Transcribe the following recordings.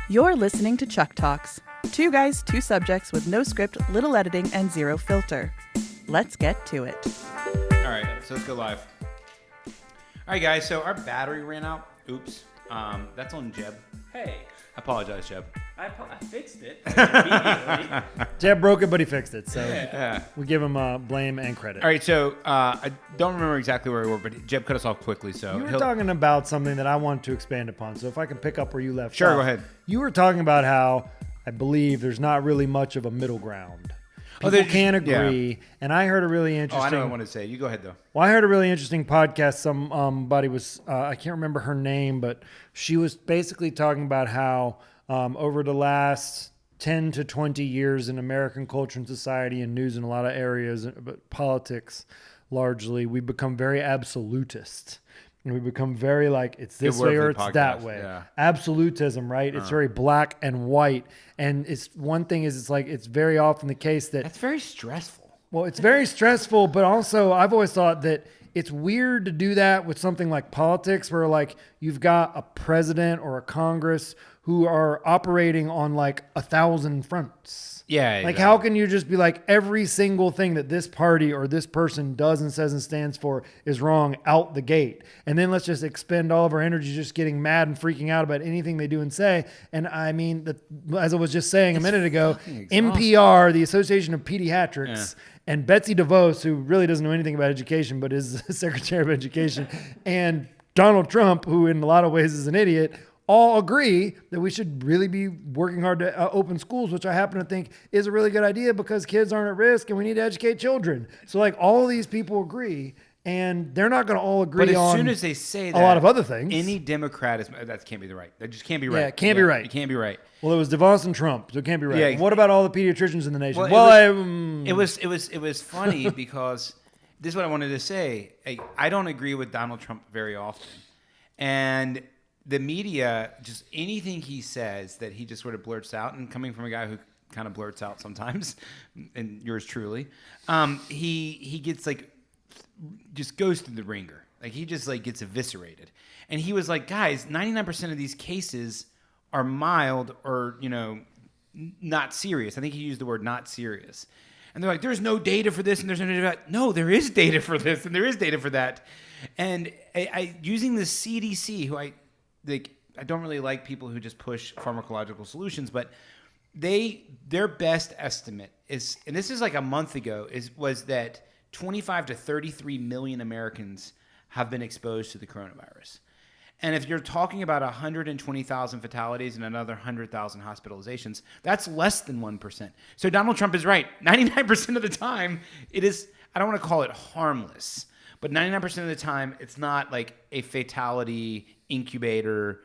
You're listening to ChuckTalks. Two guys, two subjects with no script, little editing, and zero filter. Let's get to it. All right, so let's go live. All right, guys, so our battery ran out. Oops. That's on Jeb. Hey, I apologize, Jeb. I fixed it immediately. Jeb broke it, but he fixed it. So Yeah. we give him blame and credit. All right, so I don't remember exactly where we were, but Jeb cut us off quickly. So You were talking about something that I want to expand upon. So if I can pick up where you left Sure, off. go ahead. You were talking about how I believe there's not really much of a middle ground. People there's- can't agree. yeah. And I heard a really interesting... Oh, I know what I want to say. You go ahead, though. Well, I heard a really interesting podcast. Somebody was, I can't remember her name, but she was basically talking about how over the last 10 to 20 years in American culture and society and news in a lot of areas, but politics largely, we've become very absolutist. And we become very like, it's this way or it's that way. Yeah. Absolutism, right? It's very black and white. And it's one thing is it's like, it's very often the case that That's very stressful. well, it's very stressful, but also I've always thought that it's weird to do that with something like politics where like you've got a president or a Congress who are operating on like 1,000 fronts. Yeah. Like exactly. how can you just be like every single thing that this party or this person does and says and stands for is wrong out the gate? And then let's just expend all of our energy just getting mad and freaking out about anything they do and say. And I mean, as I was just saying a minute ago, NPR, the Association of Pediatrics, and Betsy DeVos, who really doesn't know anything about education, but is the Secretary of Education, and Donald Trump, who in a lot of ways is an idiot, all agree that we should really be working hard to open schools, which I happen to think is a really good idea because kids aren't at risk and we need to educate children. So like all of these people agree, and they're not going to all agree But as on soon as they say that, a lot of other things. any Democrat is that can't be the right. That just can't be right. Yeah, it can't be right. It can't be right. Well, it was DeVos and Trump, so it can't be right. Yeah. What about all the pediatricians in the nation? It was funny because this is what I wanted to say. I don't agree with Donald Trump very often, and the media, just anything he says that he just sort of blurts out, and coming from a guy who kind of blurts out sometimes, and yours truly, he gets like, just goes through the ringer. Like he just like gets eviscerated. And he was like, guys, 99% of these cases are mild or, not serious. I think he used the word not serious. And they're like, there's no data for this and there's no data for that. No, there is data for this and there is data for that. And I using the CDC, who I don't really like people who just push pharmacological solutions, but their best estimate is, and this is like a month ago, was that 25 to 33 million Americans have been exposed to the coronavirus. And if you're talking about 120,000 fatalities and another 100,000 hospitalizations, that's less than 1%. So Donald Trump is right. 99% of the time, it is, I don't want to call it harmless, but 99% of the time, it's not like a fatality incubator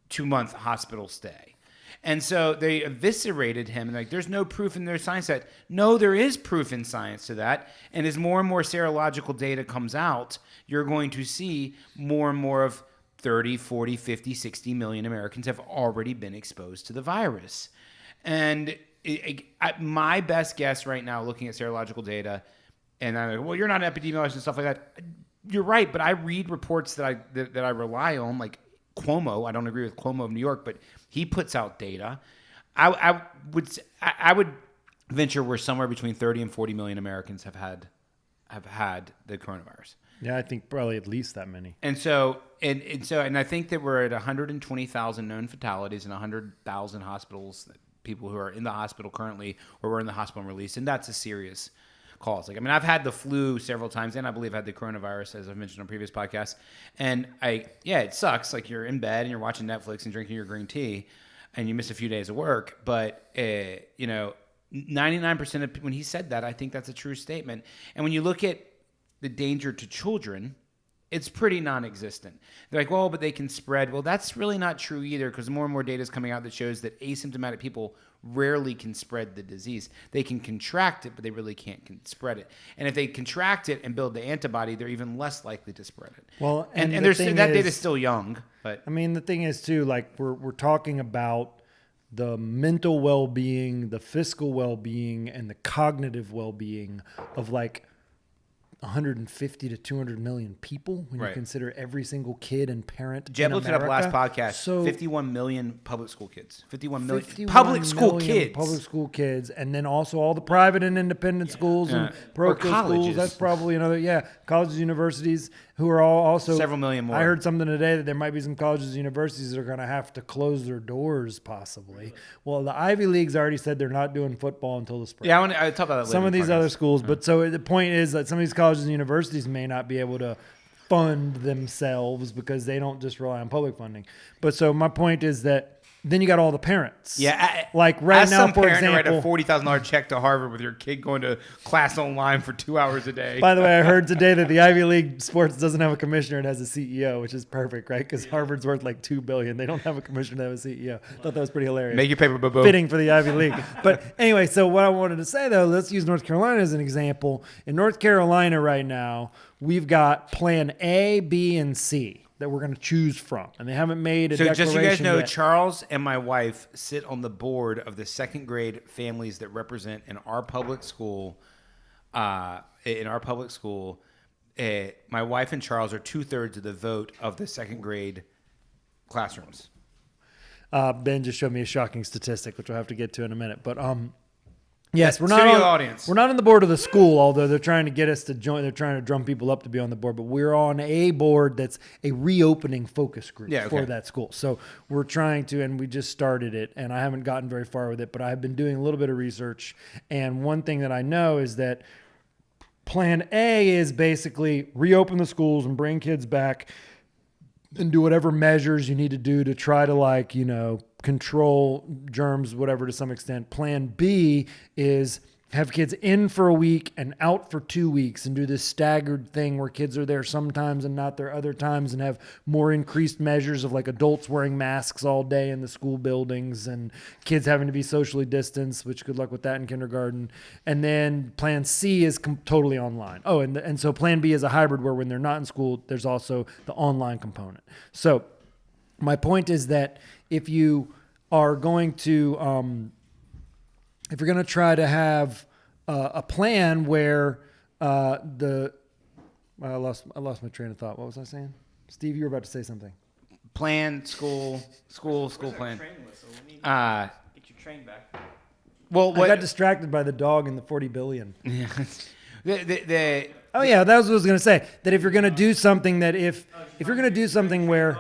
2-month hospital stay. And so they eviscerated him and like, there's no proof in their science that. No, there is proof in science to that. And as more and more serological data comes out, you're going to see more and more of 30, 40, 50, 60 million Americans have already been exposed to the virus. And my best guess right now, looking at serological data, and I'm like, well, you're not an epidemiologist and stuff like that. You're right, but I read reports that I rely on, like Cuomo. I don't agree with Cuomo of New York, but he puts out data. I would venture we're somewhere between 30 and 40 million Americans have had the coronavirus. Yeah, I think probably at least that many. And so I think that we're at 120,000 known fatalities and 100,000 hospitals, people who are in the hospital currently or were in the hospital and released, and that's a serious cause. Like, I mean, I've had the flu several times, and I believe I had the coronavirus, as I've mentioned on previous podcasts. And it sucks. Like, you're in bed and you're watching Netflix and drinking your green tea, and you miss a few days of work. But 99% of when he said that, I think that's a true statement. And when you look at the danger to children, it's pretty non-existent. They're like, well, but they can spread. Well, that's really not true either, because more and more data is coming out that shows that asymptomatic people rarely can spread the disease. They can contract it, but they really can't spread it. And if they contract it and build the antibody, they're even less likely to spread it. Well, and there's that data is still young, but I mean, the thing is too, like we're talking about the mental well-being, the fiscal well-being, and the cognitive well-being of like 150 to 200 million people when you Right. consider every single kid and parent. Jeb in looked it up last America. podcast. So 51 million public school kids. 51 million 51 public school million kids. Public school kids, and then also all the private and independent schools and Or parochial schools. colleges. That's probably another, colleges, universities, who are all also Several million more. I heard something today that there might be some colleges and universities that are going to have to close their doors possibly. Well, the Ivy League's already said they're not doing football until the spring. Yeah, I talk about that later. Some in of the these podcast. other schools, but so the point is that some of these colleges and universities may not be able to fund themselves because they don't just rely on public funding. But so my point is that then you got all the parents. Yeah, like right ask now, some for parent to write example. a $40,000 check to Harvard with your kid going to class online for 2 hours a day. By the way, I heard today that the Ivy League sports doesn't have a commissioner; it has a CEO, which is perfect, right? Because Harvard's worth like $2 billion. They don't have a commissioner; they have a CEO. Thought that was pretty hilarious. Make your paper, boo-boo. Fitting for the Ivy League. But anyway, so what I wanted to say though, let's use North Carolina as an example. In North Carolina right now, we've got Plan A, B, and C that we're going to choose from, and they haven't made a So declaration just so you guys know, yet. Charles and my wife sit on the board of the second grade families that represent in our public school. My wife and Charles are 2/3 of the vote of the second grade classrooms. Ben just showed me a shocking statistic, which we'll have to get to in a minute. But yes, we're not Studio on, audience. We're not on the board of the school, although they're trying to get us to join. They're trying to drum people up to be on the board. But we're on a board that's a reopening focus group for that school. So we're trying to, and we just started it, and I haven't gotten very far with it, but I've been doing a little bit of research. And one thing that I know is that Plan A is basically reopen the schools and bring kids back and do whatever measures you need to do to try to control germs, whatever, to some extent. Plan B is have kids in for a week and out for 2 weeks and do this staggered thing where kids are there sometimes and not there other times, and have more increased measures of like adults wearing masks all day in the school buildings and kids having to be socially distanced, which good luck with that in kindergarten. And then Plan C is totally online. Oh, and so Plan B is a hybrid where when they're not in school, there's also the online component. So my point is that if you are going to if you're going to try to have a plan where I lost my train of thought. What was I saying? Steve, you were about to say something. Plan, school Where's plan. our train whistle? We need Uh, to get your train back. Well, I got distracted by the dog and the 40 billion. the Oh yeah, that was what I was going to say. That if you're going to do something if you're going to do something where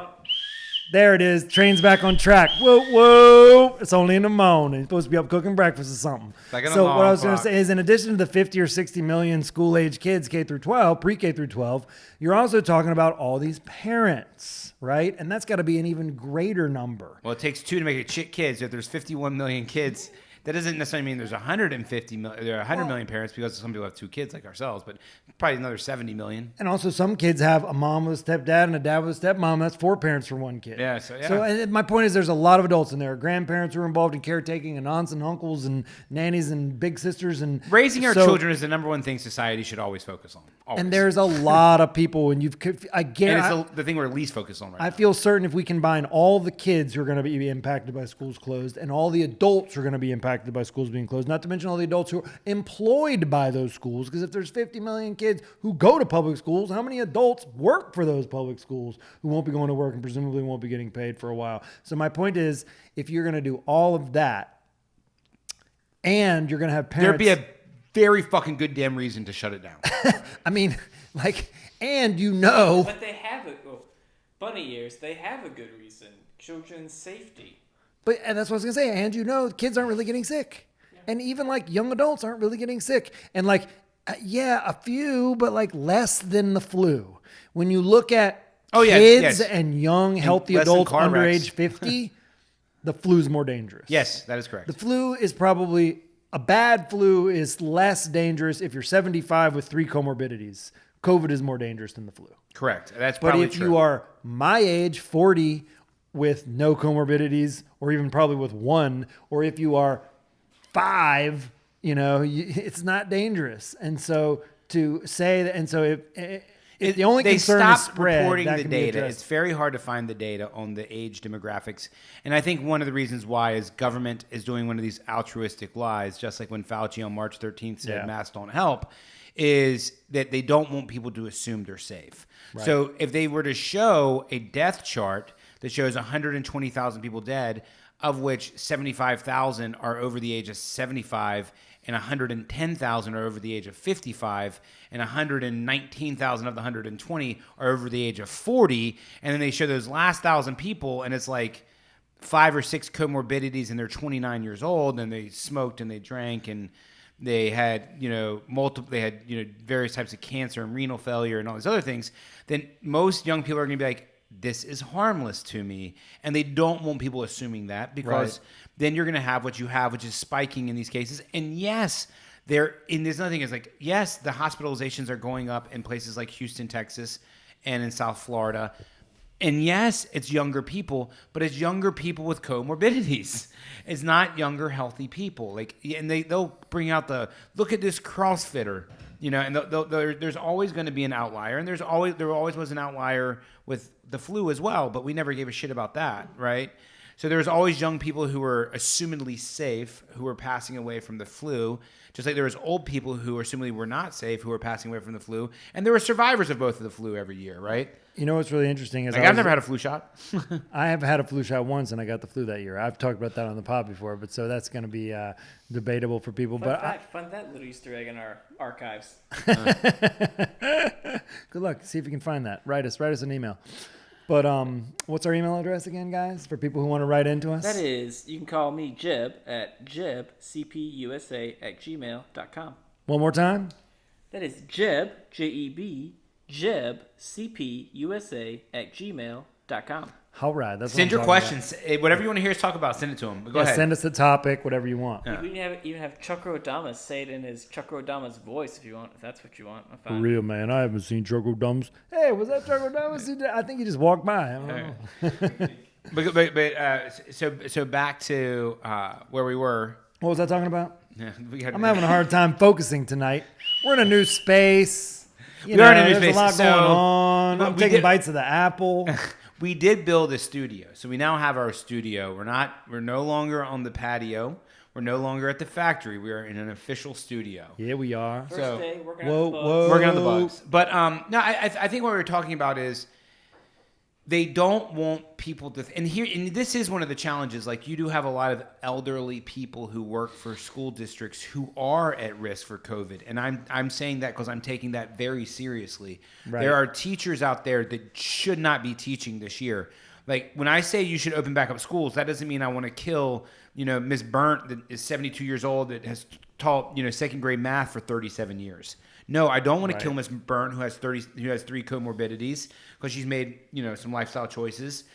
there it is, train's back on track. Whoa, whoa! It's only in the morning. You're supposed to be up cooking breakfast or something. Like an So what I was alarm going to say is, in addition to the 50 or 60 million school-age kids, K through 12, pre-K through 12, you're also talking about all these parents, right? And that's got to be an even greater number. Well, it takes two to make a chick kids. If there's 51 million kids, that doesn't necessarily mean there's 150 million. There are 100 million parents because some people have two kids like ourselves, but probably another 70 million. And also, some kids have a mom with a stepdad and a dad with a stepmom. That's 4 parents for one kid. Yeah, so, yeah. So and my point is, there's a lot of adults in there. Grandparents who are involved in caretaking, and aunts and uncles and nannies and big sisters. And Raising our so- children is the number one thing society should always focus on. Always. And there's a lot of people, and I and guarantee. it's the thing we're least focused on right I now. feel certain if we combine all the kids who are going to be impacted by schools closed and all the adults who are going to be impacted by schools being closed, not to mention all the adults who are employed by those schools, because if there's 50 million kids who go to public schools, how many adults work for those public schools who won't be going to work and presumably won't be getting paid for a while? So my point is, if you're going to do all of that and you're going to have parents... There'd be a very fucking good damn reason to shut it down. I mean, and But they have bunny ears. They have a good reason. Children's safety. And that's what I was going to say. And kids aren't really getting sick. And even young adults aren't really getting sick. And a few, but less than the flu. When you look at kids and young, healthy less than adults car under wrecks. age 50, the flu's more dangerous. Yes, that is correct. The flu is probably, a bad flu is less dangerous if you're 75 with 3 comorbidities. COVID is more dangerous than the flu. Correct. That's But probably if true. you are my age, 40, with no comorbidities, or even probably with 1, or if you are 5, it's not dangerous. And so to say that, and so if the only they concern stopped is spread, reporting that the can be data. addressed. It's very hard to find the data on the age demographics, and I think one of the reasons why is government is doing one of these altruistic lies, just like when Fauci on March 13th said masks don't help. is that they don't want people to assume they're safe. Right. So if they were to show a death chart that shows 120,000 people dead, of which 75,000 are over the age of 75 and 110,000 are over the age of 55 and 119,000 of the 120 are over the age of 40, and then they show those last 1,000 people and it's like 5 or 6 comorbidities and they're 29 years old and they smoked and they drank and they had, various types of cancer and renal failure and all these other things, then most young people are going to be like, this is harmless to me. And they don't want people assuming that, because then you're going to have what you have, which is spiking in these cases. And yes, there's another thing is like, yes, the hospitalizations are going up in places like Houston, Texas, and in South Florida. And yes, it's younger people, but it's younger people with comorbidities. It's not younger, healthy people. And they'll bring out look at this CrossFitter, and there's always going to be an outlier. And there always was an outlier with the flu as well, but we never gave a shit about that, right? So there's always young people who were assumedly safe who were passing away from the flu, just like there was old people who assumedly were not safe who were passing away from the flu. And there were survivors of both of the flu every year, right? You know what's really interesting is I've never had a flu shot. I have had a flu shot once, and I got the flu that year. I've talked about that on the pod before, but so that's going to be debatable for people. Find that little Easter egg in our archives. Good luck. See if you can find that. Write us an email. But what's our email address again, guys, for people who want to write into us? That is, you can call me Jeb at jebcpusa@gmail.com. One more time. That is Jeb, Jeb, jebcpusa@gmail.com. All right. Send your questions. Whatever you want to hear us talk about, send it to them. Go ahead. Send us the topic, whatever you want. Yeah. We can even have Damus say it in his Damus voice if you want, if that's what you want. For real, man. I haven't seen Damus. Hey, was that Damus? I think he just walked by. I don't know. So back to where we were. What was I talking about? Yeah, I'm having a hard time focusing tonight. We're in a new space. We are in a new space. There's a lot going on. I'm taking bites of the apple. We did build a studio, so we now have our studio. We're no longer on the patio. We're no longer at the factory. We are in an official studio. Yeah, we are. First day working on the bugs. Working on the bugs. But no, I think what we were talking about is they don't want people to. And this is one of the challenges. Like, you do have a lot of elderly people who work for school districts who are at risk for COVID, and I'm saying that because I'm taking that very seriously. Right. There are teachers out there that should not be teaching this year. Like, when I say you should open back up schools, that doesn't mean I want to kill, Miss Burnt that is 72 years old that has taught, second grade math for 37 years. No, I don't want to kill Miss Burnt who has 3 comorbidities because she's made, some lifestyle choices.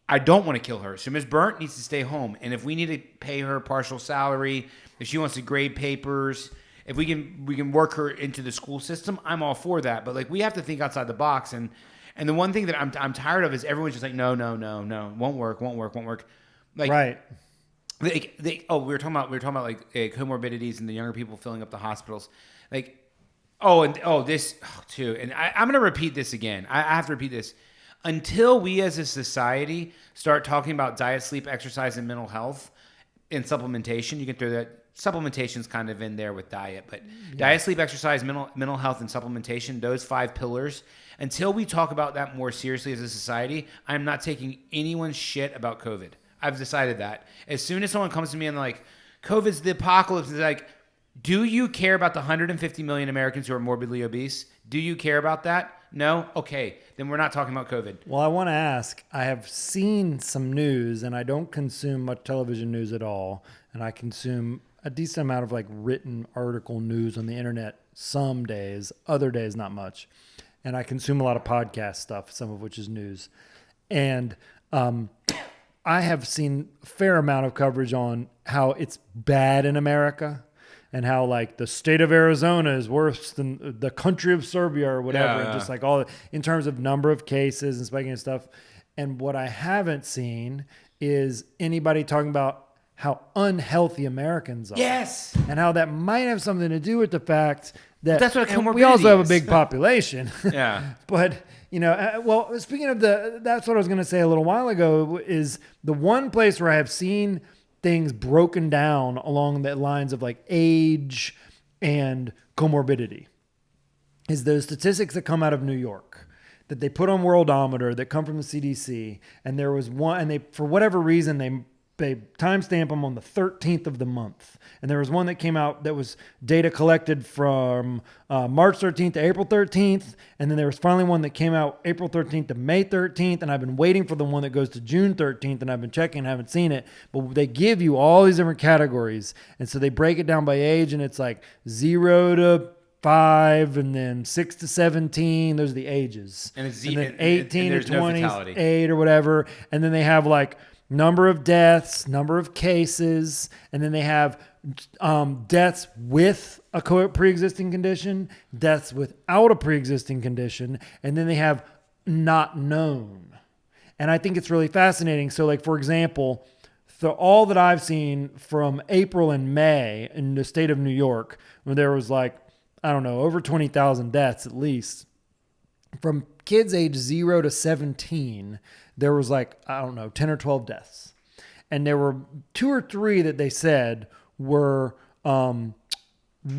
I don't want to kill her. So Miss Burnt needs to stay home. And if we need to pay her partial salary, if she wants to grade papers, if we can work her into the school system, I'm all for that. But we have to think outside the box. And the one thing that I'm tired of is everyone's just like, no, won't work. Right. We were talking about comorbidities and the younger people filling up the hospitals. And I'm going to repeat this again. I have to repeat this. Until we as a society start talking about diet, sleep, exercise, and mental health and supplementation, you can throw that. Supplementation's kind of in there with diet, but diet, sleep, exercise, mental health, and supplementation, those 5 pillars, until we talk about that more seriously as a society, I'm not taking anyone's shit about COVID. I've decided that. As soon as someone comes to me and like, COVID's the apocalypse, it's like, do you care about the 150 million Americans who are morbidly obese? Do you care about that? No? Okay. Then we're not talking about COVID. Well, I want to ask, I have seen some news, and I don't consume much television news at all, and I consume a decent amount of written article news on the internet some days, other days not much. And I consume a lot of podcast stuff, some of which is news. And I have seen a fair amount of coverage on how it's bad in America and how the state of Arizona is worse than the country of Serbia or whatever. And just all in terms of number of cases and spiking and stuff. And what I haven't seen is anybody talking about how unhealthy Americans are. Yes. And how that might have something to do with the fact that that's what a comorbidity we also have a is. big population. Yeah. But, speaking of that's what I was going to say a little while ago, is the one place where I have seen things broken down along the lines of age and comorbidity is those statistics that come out of New York that they put on Worldometer that come from the CDC. And there was one, and they, for whatever reason, they timestamp them on the 13th of the month. And there was one that came out that was data collected from March 13th to April 13th. And then there was finally one that came out April 13th to May 13th. And I've been waiting for the one that goes to June 13th. And I've been checking, haven't seen it. But they give you all these different categories. And so they break it down by age. And it's like 0 to 5, and then 6 to 17. Those are the ages. And it's then 18 to no 28 or whatever. And then they have like number of deaths, number of cases, and then they have deaths with a pre-existing condition, deaths without a pre-existing condition, and then they have not known. And I think it's really fascinating. So, like, for example, all that I've seen from April and May in the state of New York, when there was like, I don't know, over 20,000 deaths at least, from kids age 0 to 17, there was like, I don't know, 10 or 12 deaths. And there were 2 or 3 that they said were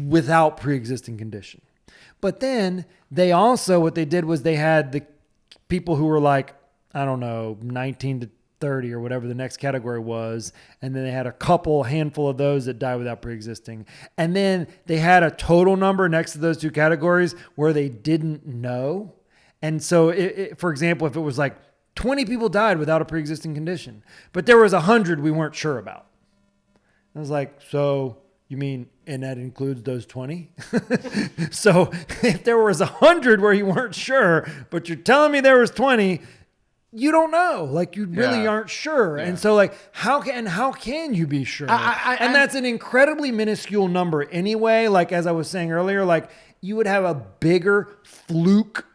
without pre-existing condition. But then they also, what they did was they had the people who were like, I don't know, 19 to 30 or whatever the next category was. And then they had a handful of those that died without pre-existing. And then they had a total number next to those 2 categories where they didn't know. And so, for example, if it was like 20 people died without a pre-existing condition, but there was 100 we weren't sure about. I was like, so you mean, and that includes those 20? So if there was 100 where you weren't sure, but you're telling me there was 20, you don't know. Like, you really aren't sure. Yeah. And so, like, how can you be sure? And that's an incredibly minuscule number anyway. Like, as I was saying earlier, like, you would have a bigger fluke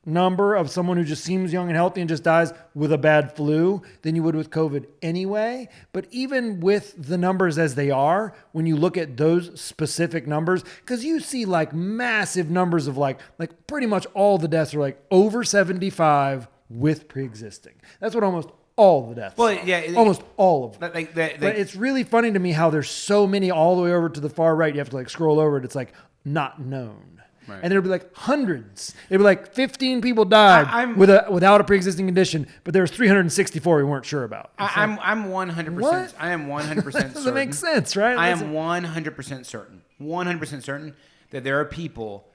number of someone who just seems young and healthy and just dies with a bad flu than you would with COVID anyway. But even with the numbers as they are, when you look at those specific numbers, because you see like massive numbers of like pretty much all the deaths are like over 75 with pre-existing. That's what almost all the deaths. Well, yeah, almost all of them. But it's really funny to me how there's so many all the way over to the far right. You have to like scroll over it. It's like not known. Right. And there'd be like hundreds. It'd be like 15 people died without a pre-existing condition, but there was 364 we weren't sure about. I'm 100%. What? I am 100% certain. Doesn't make sense, right? I am 100% certain. 100% certain that there are people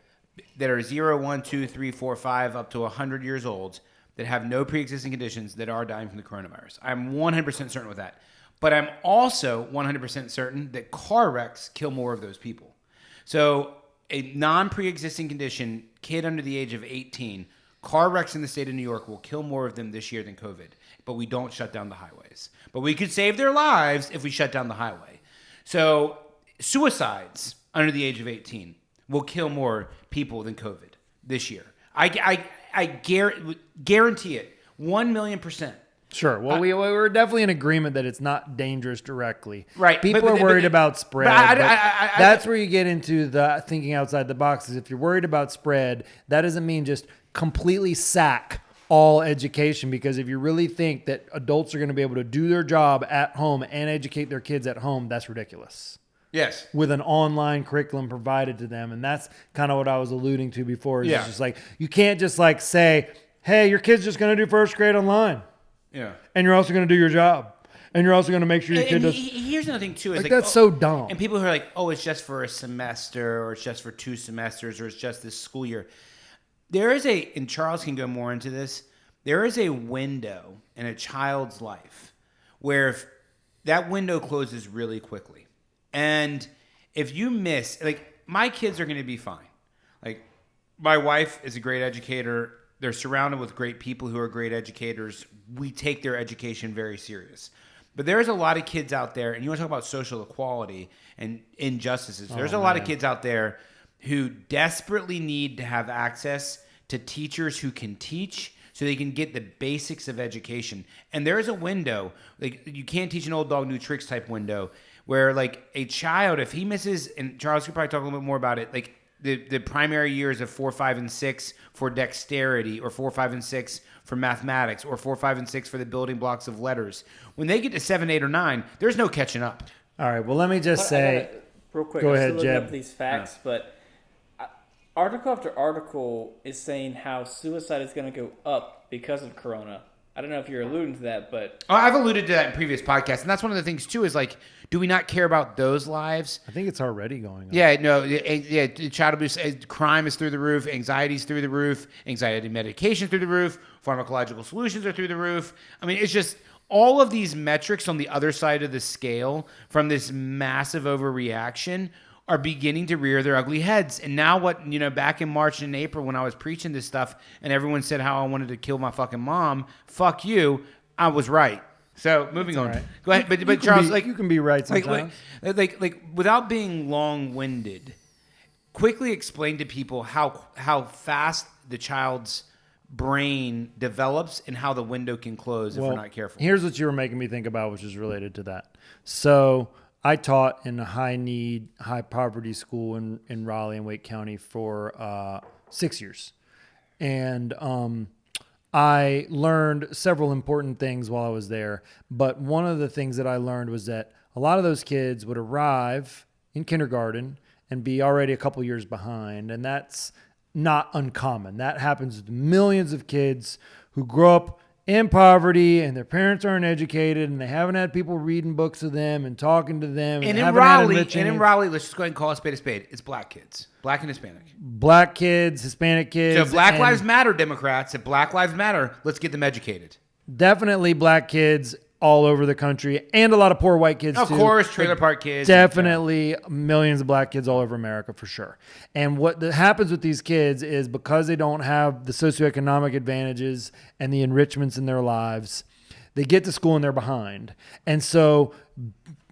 that are 0, 1, 2, 3, 4, 5, up to 100 years old that have no pre-existing conditions that are dying from the coronavirus. I'm 100% certain with that. But I'm also 100% certain that car wrecks kill more of those people. So a non-pre-existing condition, kid under the age of 18, car wrecks in the state of New York will kill more of them this year than COVID. But we don't shut down the highways. But we could save their lives if we shut down the highway. So suicides under the age of 18 will kill more people than COVID this year. I guarantee it, 1,000,000%. Sure. Well, we were definitely in agreement that it's not dangerous directly. Right. People are worried about spread. That's where you get into the thinking outside the box. Is if you're worried about spread, that doesn't mean just completely sack all education. Because if you really think that adults are going to be able to do their job at home and educate their kids at home, that's ridiculous. Yes. With an online curriculum provided to them. And that's kind of what I was alluding to before. It's just like, you can't just like say, hey, your kid's just going to do first grade online. Yeah. And you're also going to do your job. And you're also going to make sure your kid does. Here's another thing, too. Like that's so dumb. And people who are like, oh, it's just for a semester, or it's just for 2 semesters, or it's just this school year. There is and Charles can go more into this, there is a window in a child's life where if that window closes really quickly. And if you miss, like, my kids are going to be fine. Like, my wife is a great educator. They're surrounded with great people who are great educators. We take their education very serious. But there's a lot of kids out there, and you want to talk about social equality and injustices. There's a lot of kids out there who desperately need to have access to teachers who can teach so they can get the basics of education. And there is a window, like you can't teach an old dog, new tricks type window, where like a child, if he misses, and Charles could probably talk a little bit more about it, like the primary years of 4, 5, and 6 for dexterity, or 4, 5, and 6 for mathematics, or 4, 5, and 6 for the building blocks of letters. When they get to 7, 8, or 9, there's no catching up. All right. Well, let me just say, real quick. Go I'm ahead, still looking Jeb. up these facts, but article after article is saying how suicide is going to go up because of Corona. I don't know if you're alluding to that, but... Oh, I've alluded to that in previous podcasts, and that's one of the things, too, is like, do we not care about those lives? I think it's already going on. Yeah, no, child abuse, crime is through the roof, anxiety is through the roof, anxiety medication through the roof, pharmacological solutions are through the roof. I mean, it's just all of these metrics on the other side of the scale from this massive overreaction are beginning to rear their ugly heads. And now back in March and April when I was preaching this stuff and everyone said how I wanted to kill my fucking mom, fuck you, I was right. So moving on. Right. Go ahead. But Charles, you can be right sometimes. Like without being long-winded, quickly explain to people how fast the child's brain develops and how the window can close if we're not careful. Here's what you were making me think about, which is related to that. So I taught in a high-need, high-poverty school in Raleigh and Wake County for 6 years. And I learned several important things while I was there. But one of the things that I learned was that a lot of those kids would arrive in kindergarten and be already a couple years behind. And that's not uncommon. That happens with millions of kids who grow up in poverty and their parents aren't educated and they haven't had people reading books to them and talking to them. And in Raleigh, let's just go ahead and call a spade a spade. It's black kids, black and Hispanic. Black kids, Hispanic kids. So if Black Lives Matter, Democrats, if Black Lives Matter, let's get them educated. Definitely black kids all over the country and a lot of poor white kids Of too. course, trailer park kids. Definitely millions of black kids all over America for sure. And what happens with these kids is because they don't have the socioeconomic advantages and the enrichments in their lives, they get to school and they're behind. And so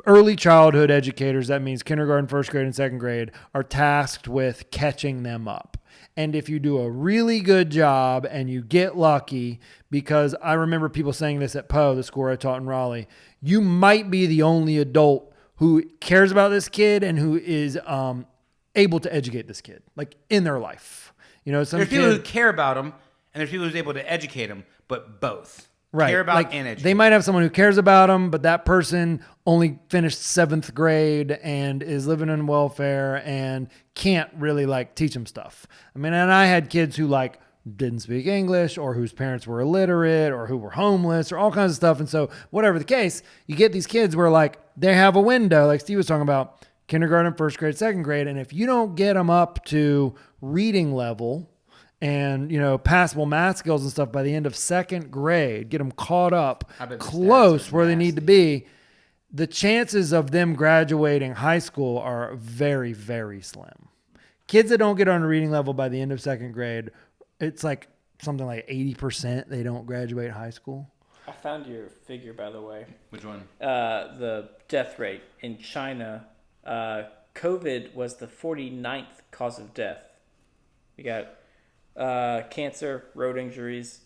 early childhood educators, that means kindergarten, first grade, and second grade, are tasked with catching them up. And if you do a really good job and you get lucky, because I remember people saying this at Poe, the school I taught in Raleigh, you might be the only adult who cares about this kid and who is able to educate this kid, like in their life. There's people who care about them, and there's people who's able to educate them, but both. Right. Care about and educate. They might have someone who cares about them, but that person only finished 7th grade and is living on welfare and can't really teach them stuff. I mean, and I had kids who didn't speak English or whose parents were illiterate or who were homeless or all kinds of stuff. And so whatever the case, you get these kids where they have a window, like Steve was talking about, kindergarten, first grade, second grade. And if you don't get them up to reading level and, passable math skills and stuff by the end of 2nd grade, get them caught up close where they need to be, the chances of them graduating high school are very, very slim. Kids that don't get on a reading level by the end of 2nd grade, it's something like 80% they don't graduate high school. I found your figure, by the way. Which one? The death rate in China. COVID was the 49th cause of death. We got cancer, road injuries,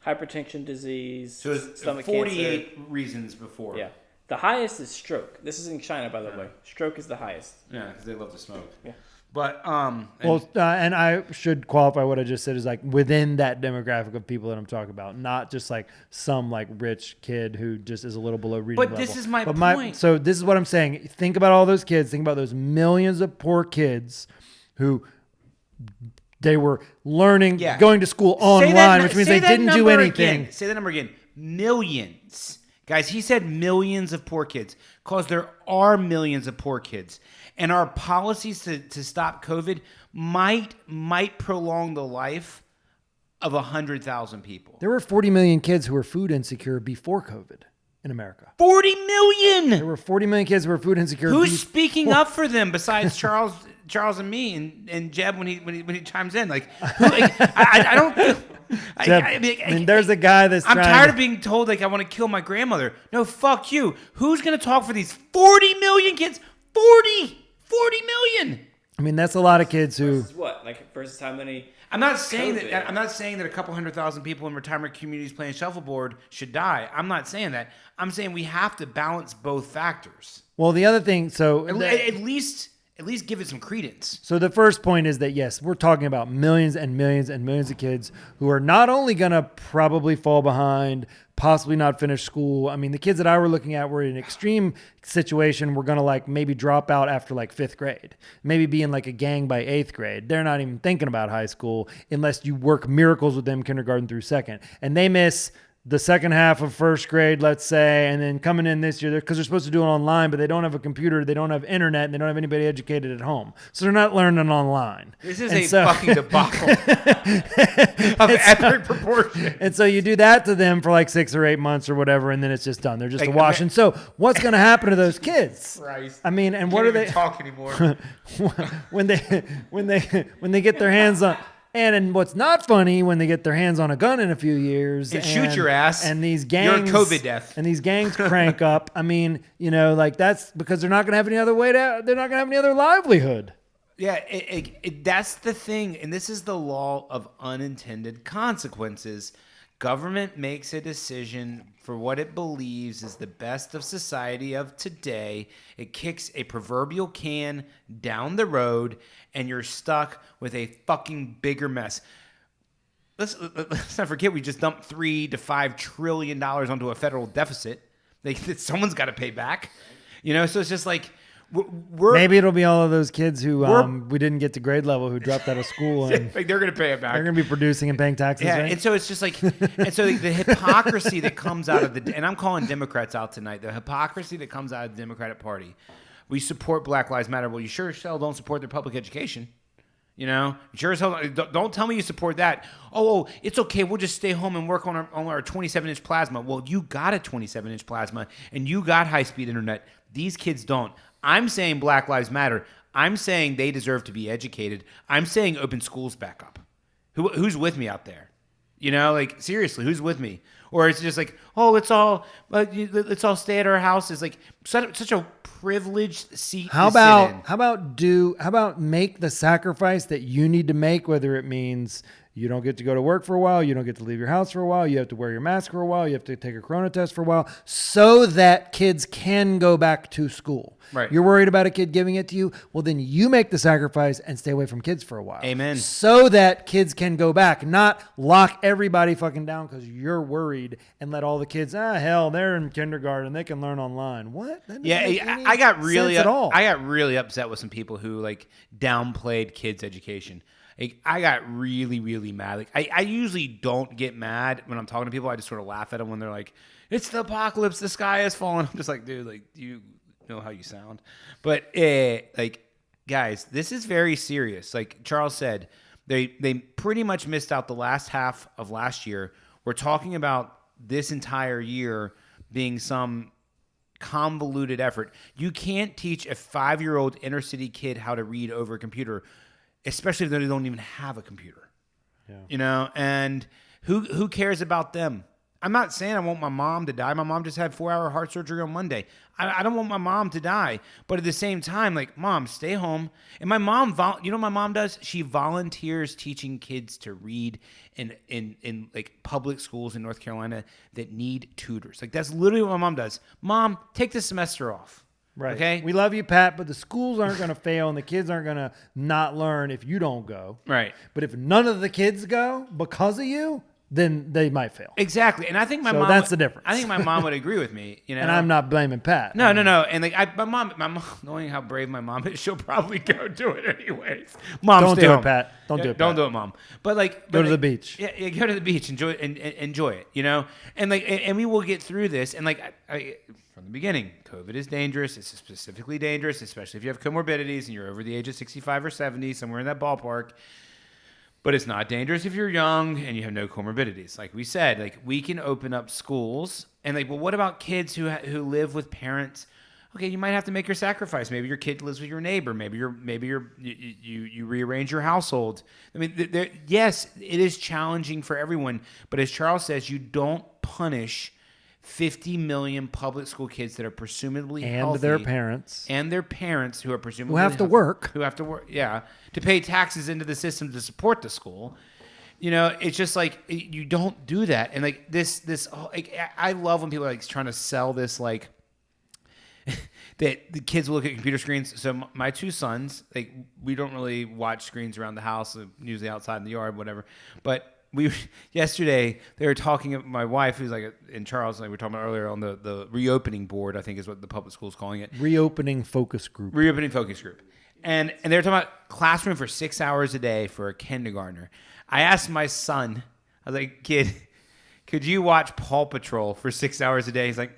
hypertension disease, so it's stomach 48 cancer. reasons before. Yeah. The highest is stroke. This is in China, by the way. Stroke is the highest. Yeah, because they love to smoke. Yeah. But and I should qualify what I just said is within that demographic of people that I'm talking about, not just some rich kid who just is a little below reading level. But this is my point. So this is what I'm saying. Think about all those kids. Think about those millions of poor kids who they were learning, going to school online, which means they didn't do anything. Again. Say that number again. Millions. Guys, he said millions of poor kids because there are millions of poor kids. And our policies to stop COVID might prolong the life of 100,000 people. There were 40 million kids who were food insecure before COVID in America. 40 million! There were 40 million kids who were food insecure. Who's speaking up for them besides Charles and me and Jeb when he chimes in? I don't... there's a guy that's I'm tired of being told I want to kill my grandmother. No, fuck you. Who's going to talk for these 40 million kids? 40 million. I mean, that's a lot of kids who... Versus what? Versus how many... I'm not saying that a couple 100,000 people in retirement communities playing shuffleboard should die. I'm not saying that. I'm saying we have to balance both factors. Well, the other thing... So at least give it some credence. So the first point is that, yes, we're talking about millions and millions and millions of kids who are not only going to probably fall behind, possibly not finish school. I mean, the kids that I were looking at were in an extreme situation. We're going to like maybe drop out after like 5th grade, maybe be in like a gang by 8th grade. They're not even thinking about high school unless you work miracles with them kindergarten through 2nd. And they miss the second half of 1st grade, let's say, and then coming in this year, because they're supposed to do it online, but they don't have a computer, they don't have internet, and they don't have anybody educated at home. So they're not learning online. This is fucking debacle of epic proportion. And so you do that to them for like 6 or 8 months or whatever, and then it's just done. They're just a wash. And so what's going to happen to those kids? Christ. I mean, and what are they talk anymore? when they get their hands on. And what's not funny when they get their hands on a gun in a few years and shoot your ass, and these gangs, you're a COVID death, and these gangs crank up. I mean, like that's because they're not going to have any other way to. They're not going to have any other livelihood. Yeah, that's the thing, and this is the law of unintended consequences. Government makes a decision for what it believes is the best of society of today. It kicks a proverbial can down the road, and you're stuck with a fucking bigger mess. Let's not forget we just dumped $3 to $5 trillion onto a federal deficit. Someone's got to pay back, So it's just like maybe it'll be all of those kids who we didn't get to grade level who dropped out of school and like they're going to pay it back. They're going to be producing and paying taxes. Yeah, right? and so it's just like, the hypocrisy that comes out of and I'm calling Democrats out tonight. The hypocrisy that comes out of the Democratic Party. We support Black Lives Matter. Well, you sure as hell don't support their public education. Sure as hell don't tell me you support that. Oh, it's okay. We'll just stay home and work on our 27-inch plasma. Well, you got a 27-inch plasma and you got high-speed internet. These kids don't. I'm saying Black Lives Matter. I'm saying they deserve to be educated. I'm saying open schools back up. Who's with me out there? Seriously, who's with me? Or it's just like, oh, let's all stay at our houses. Like such a privileged seat. How about make the sacrifice that you need to make, whether it means you don't get to go to work for a while, you don't get to leave your house for a while, you have to wear your mask for a while, you have to take a corona test for a while, so that kids can go back to school. Right. You're worried about a kid giving it to you? Well, then you make the sacrifice and stay away from kids for a while. Amen. So that kids can go back, not lock everybody fucking down because you're worried and let all the kids, hell, they're in kindergarten, they can learn online. What? I got really upset with some people who downplayed kids' education. I got really, really mad. I usually don't get mad when I'm talking to people. I just sort of laugh at them when they're like, it's the apocalypse, the sky is falling. I'm just like, dude, do you know how you sound? But guys, this is very serious. Like Charles said, they pretty much missed out the last half of last year. We're talking about this entire year being some convoluted effort. You can't teach a 5-year-old inner city kid how to read over a computer, especially if they don't even have a computer. Yeah. And who cares about them? I'm not saying I want my mom to die. My mom just had 4-hour heart surgery on Monday. I don't want my mom to die. But at the same time, Mom, stay home. And my mom, you know what my mom does? She volunteers teaching kids to read in public schools in North Carolina that need tutors. That's literally what my mom does. Mom, take the semester off. Right. Okay. We love you, Pat, but the schools aren't going to fail and the kids aren't going to not learn if you don't go. Right. But if none of the kids go because of you, then they might fail. Exactly. And I think that's the difference. I think my mom would agree with me, And I'm not blaming Pat. No. And my mom, knowing how brave my mom is, she'll probably go do it anyways. Mom, don't stay do home. it, Pat. Don't do it, Pat. Don't do it, Mom. But go to the beach. Yeah, go to the beach. Enjoy it and enjoy it, And we will get through this. And from the beginning, COVID is dangerous. It's specifically dangerous, especially if you have comorbidities and you're over the age of 65 or 70, somewhere in that ballpark. But it's not dangerous if you're young and you have no comorbidities. Like we said, we can open up schools. And well, what about kids who live with parents? Okay, you might have to make your sacrifice. Maybe your kid lives with your neighbor. Maybe you rearrange your household. I mean, yes, it is challenging for everyone. But as Charles says, you don't punish 50 million public school kids that are presumably healthy. And their parents. And their parents who are presumably Who have to work. Who have to work, yeah. To pay taxes into the system to support the school. It's just you don't do that. And I love when people are trying to sell this that the kids will look at computer screens. So my 2 sons, we don't really watch screens around the house, usually outside in the yard, whatever. But yesterday they were talking. My wife, who's like in Charles, like we were talking about earlier, on the reopening board. I think is what the public school's calling it. Reopening focus group. Reopening focus group. And they were talking about classroom for 6 hours a day for a kindergartner. I asked my son, I was like, kid, could you watch Paw Patrol for 6 hours a day? He's like,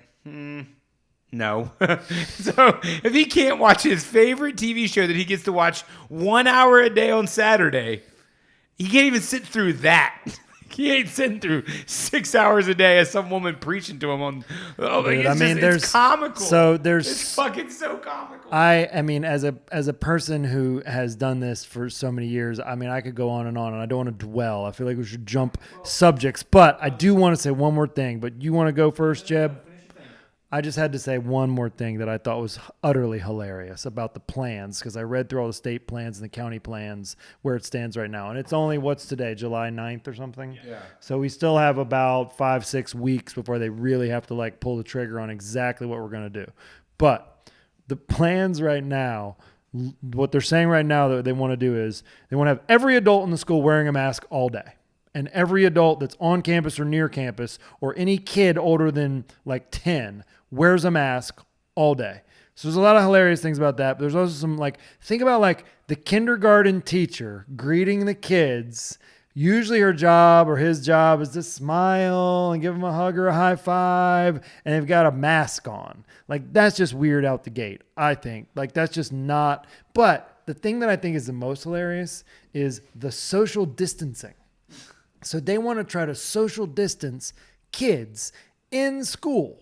no. So if he can't watch his favorite TV show that he gets to watch 1 hour a day on Saturday, he can't even sit through that. He ain't sitting through 6 hours a day as some woman preaching to him on. Oh, Dude, it's comical. So it's fucking so comical. I mean, as a person who has done this for so many years, I mean, I could go on, and I don't want to dwell. I feel like we should jump subjects, but I do want to say one more thing. But you want to go first, Jeb? I just had to say one more thing that I thought was utterly hilarious about the plans, because I read through all the state plans and the county plans where it stands right now. And it's only, what's today, July 9th or something? Yeah. So we still have about 5-6 weeks before they really have to like pull the trigger on exactly what we're going to do. But the plans right now, what they're saying right now that they want to do is they want to have every adult in the school wearing a mask all day. And every adult that's on campus or near campus, or any kid older than like 10, wears a mask all day. So there's a lot of hilarious things about that. But there's also some think about the kindergarten teacher greeting the kids. Usually her job or his job is to smile and give them a hug or a high five, and they've got a mask on. That's just weird out the gate, I think. That's just not. But the thing that I think is the most hilarious is the social distancing. So they want to try to social distance kids in school.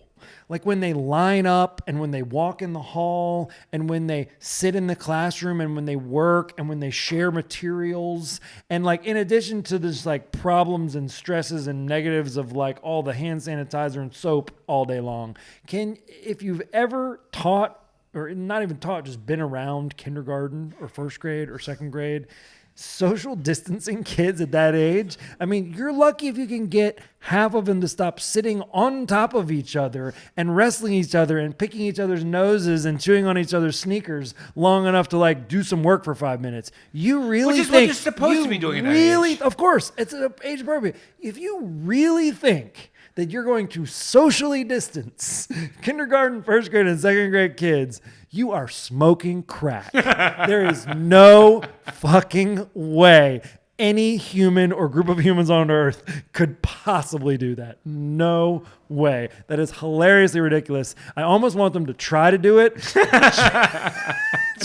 When they line up and when they walk in the hall and when they sit in the classroom and when they work and when they share materials. And in addition to this problems and stresses and negatives of all the hand sanitizer and soap all day long, if you've ever taught, or not even taught, just been around kindergarten or first grade or second grade, social distancing kids at that age, I mean, you're lucky if you can get half of them to stop sitting on top of each other and wrestling each other and picking each other's noses and chewing on each other's sneakers long enough to do some work for 5 minutes. You really Which is think what you're supposed to be doing at that age. Of course, it's age appropriate. If you really think that you're going to socially distance kindergarten, first grade, and second grade kids, you are smoking crack. There is no fucking way any human or group of humans on Earth could possibly do that. No way. That is hilariously ridiculous. I almost want them to try to do it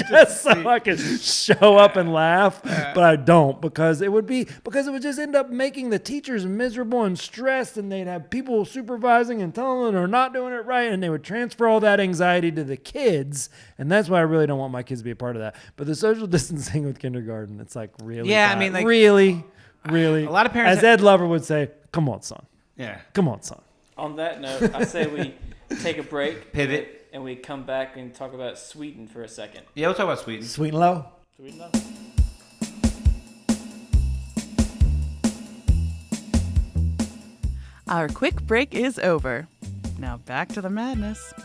just so I can show up and laugh, but I don't, because it would just end up making the teachers miserable and stressed, and they'd have people supervising and telling them they're not doing it right, and they would transfer all that anxiety to the kids, and that's why I really don't want my kids to be a part of that. But the social distancing with kindergarten, it's really Yeah, bad. I mean, really. A lot of parents, as Ed Lover would say, come on, son. Yeah. Come on, son. On that note, I say we take a break, Pivot, and we come back and talk about Sweden for a second. Yeah, we'll talk about Sweden. Sweet and low. Sweden, no? Our quick break is over. Now back to the madness. All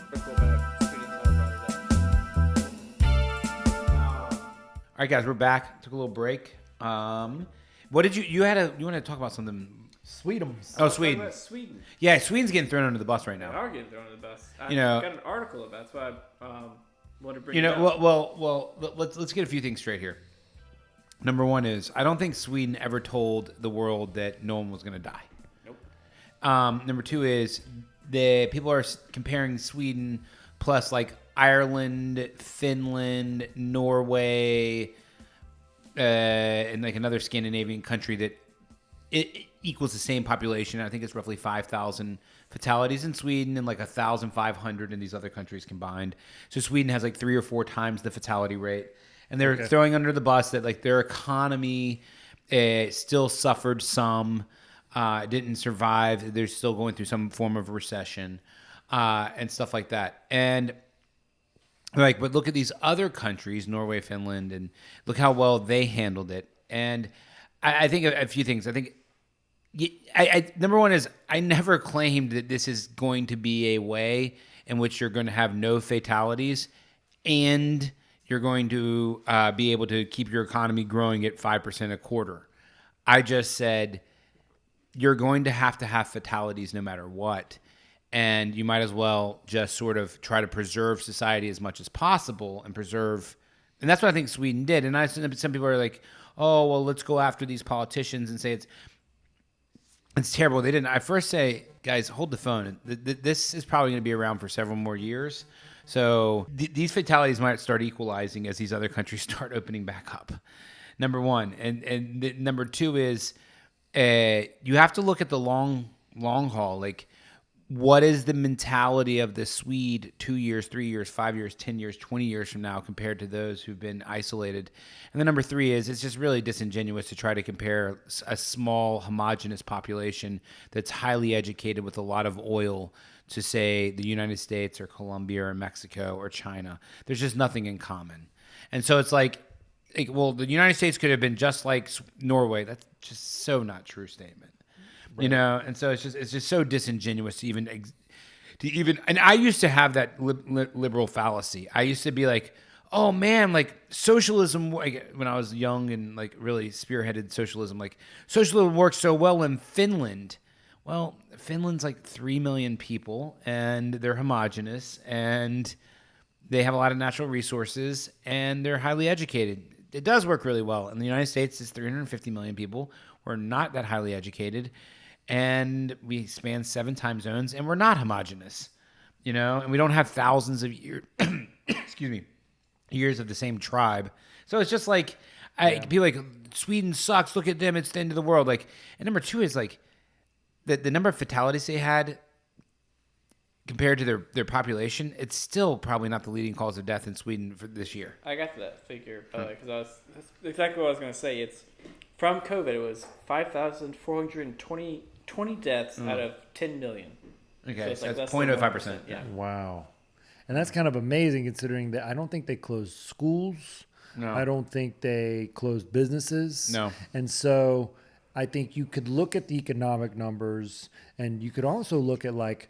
right, guys, we're back. Took a little break. What did you wanted to talk about something? Sweetums. Oh, Sweden. About Sweden. Yeah, Sweden's getting thrown under the bus right They now. are getting thrown under the bus. I know- got an article about it. That's why I wanted to bring You it know, up. well, let's get a few things straight here. Number one is, I don't think Sweden ever told the world that no one was going to die. Nope. Number two is, the people are comparing Sweden plus Ireland, Finland, Norway, and another Scandinavian country that it equals the same population. I think it's roughly 5,000 fatalities in Sweden and 1,500 in these other countries combined. So Sweden has 3 or 4 times the fatality rate. And they're throwing under the bus that their economy still suffered some, didn't survive. They're still going through some form of recession and stuff like that. And but look at these other countries, Norway, Finland, and look how well they handled it. And I think a few things. I think number one is, I never claimed that this is going to be a way in which you're going to have no fatalities and you're going to be able to keep your economy growing at 5% a quarter. I just said you're going to have fatalities no matter what. And you might as well just sort of try to preserve society as much as possible and preserve. And that's what I think Sweden did. And some people are like, oh, well, let's go after these politicians and say it's terrible. They didn't. I first say, guys, hold the phone. This is probably going to be around for several more years. So these fatalities might start equalizing as these other countries start opening back up. Number one. And number two is you have to look at the long haul. Like, what is the mentality of the Swede 2 years, 3 years, 5 years, 10 years, 20 years from now compared to those who've been isolated? And then number three is it's just really disingenuous to try to compare a small homogenous population that's highly educated with a lot of oil to, say, the United States or Colombia or Mexico or China. There's just nothing in common. And so it's like, well, the United States could have been just like Norway. That's just so not true statement. Right. You know, and so it's just so disingenuous to even. And I used to have that liberal fallacy. I used to be like, oh man, like socialism. When I was young and like really spearheaded socialism, like socialism works so well in Finland. Well, Finland's like 3 million people, and they're homogenous, and they have a lot of natural resources, and they're highly educated. It does work really well. In the United States, it's 350 million people. We're not that highly educated. And we span 7 time zones, and we're not homogenous, you know, and we don't have thousands of years, years of the same tribe. So it's just like, people like, Sweden sucks, look at them, it's the end of the world. Like, and number two is like, the number of fatalities they had compared to their population, it's still probably not the leading cause of death in Sweden for this year. I got that figure, because that's exactly what I was going to say. It's from COVID, it was 5,420 deaths out of 10 million. Okay, so that's 0.05%. Yeah. Wow. And that's kind of amazing considering that I don't think they closed schools. No. I don't think they closed businesses. No. And so I think you could look at the economic numbers, and you could also look at like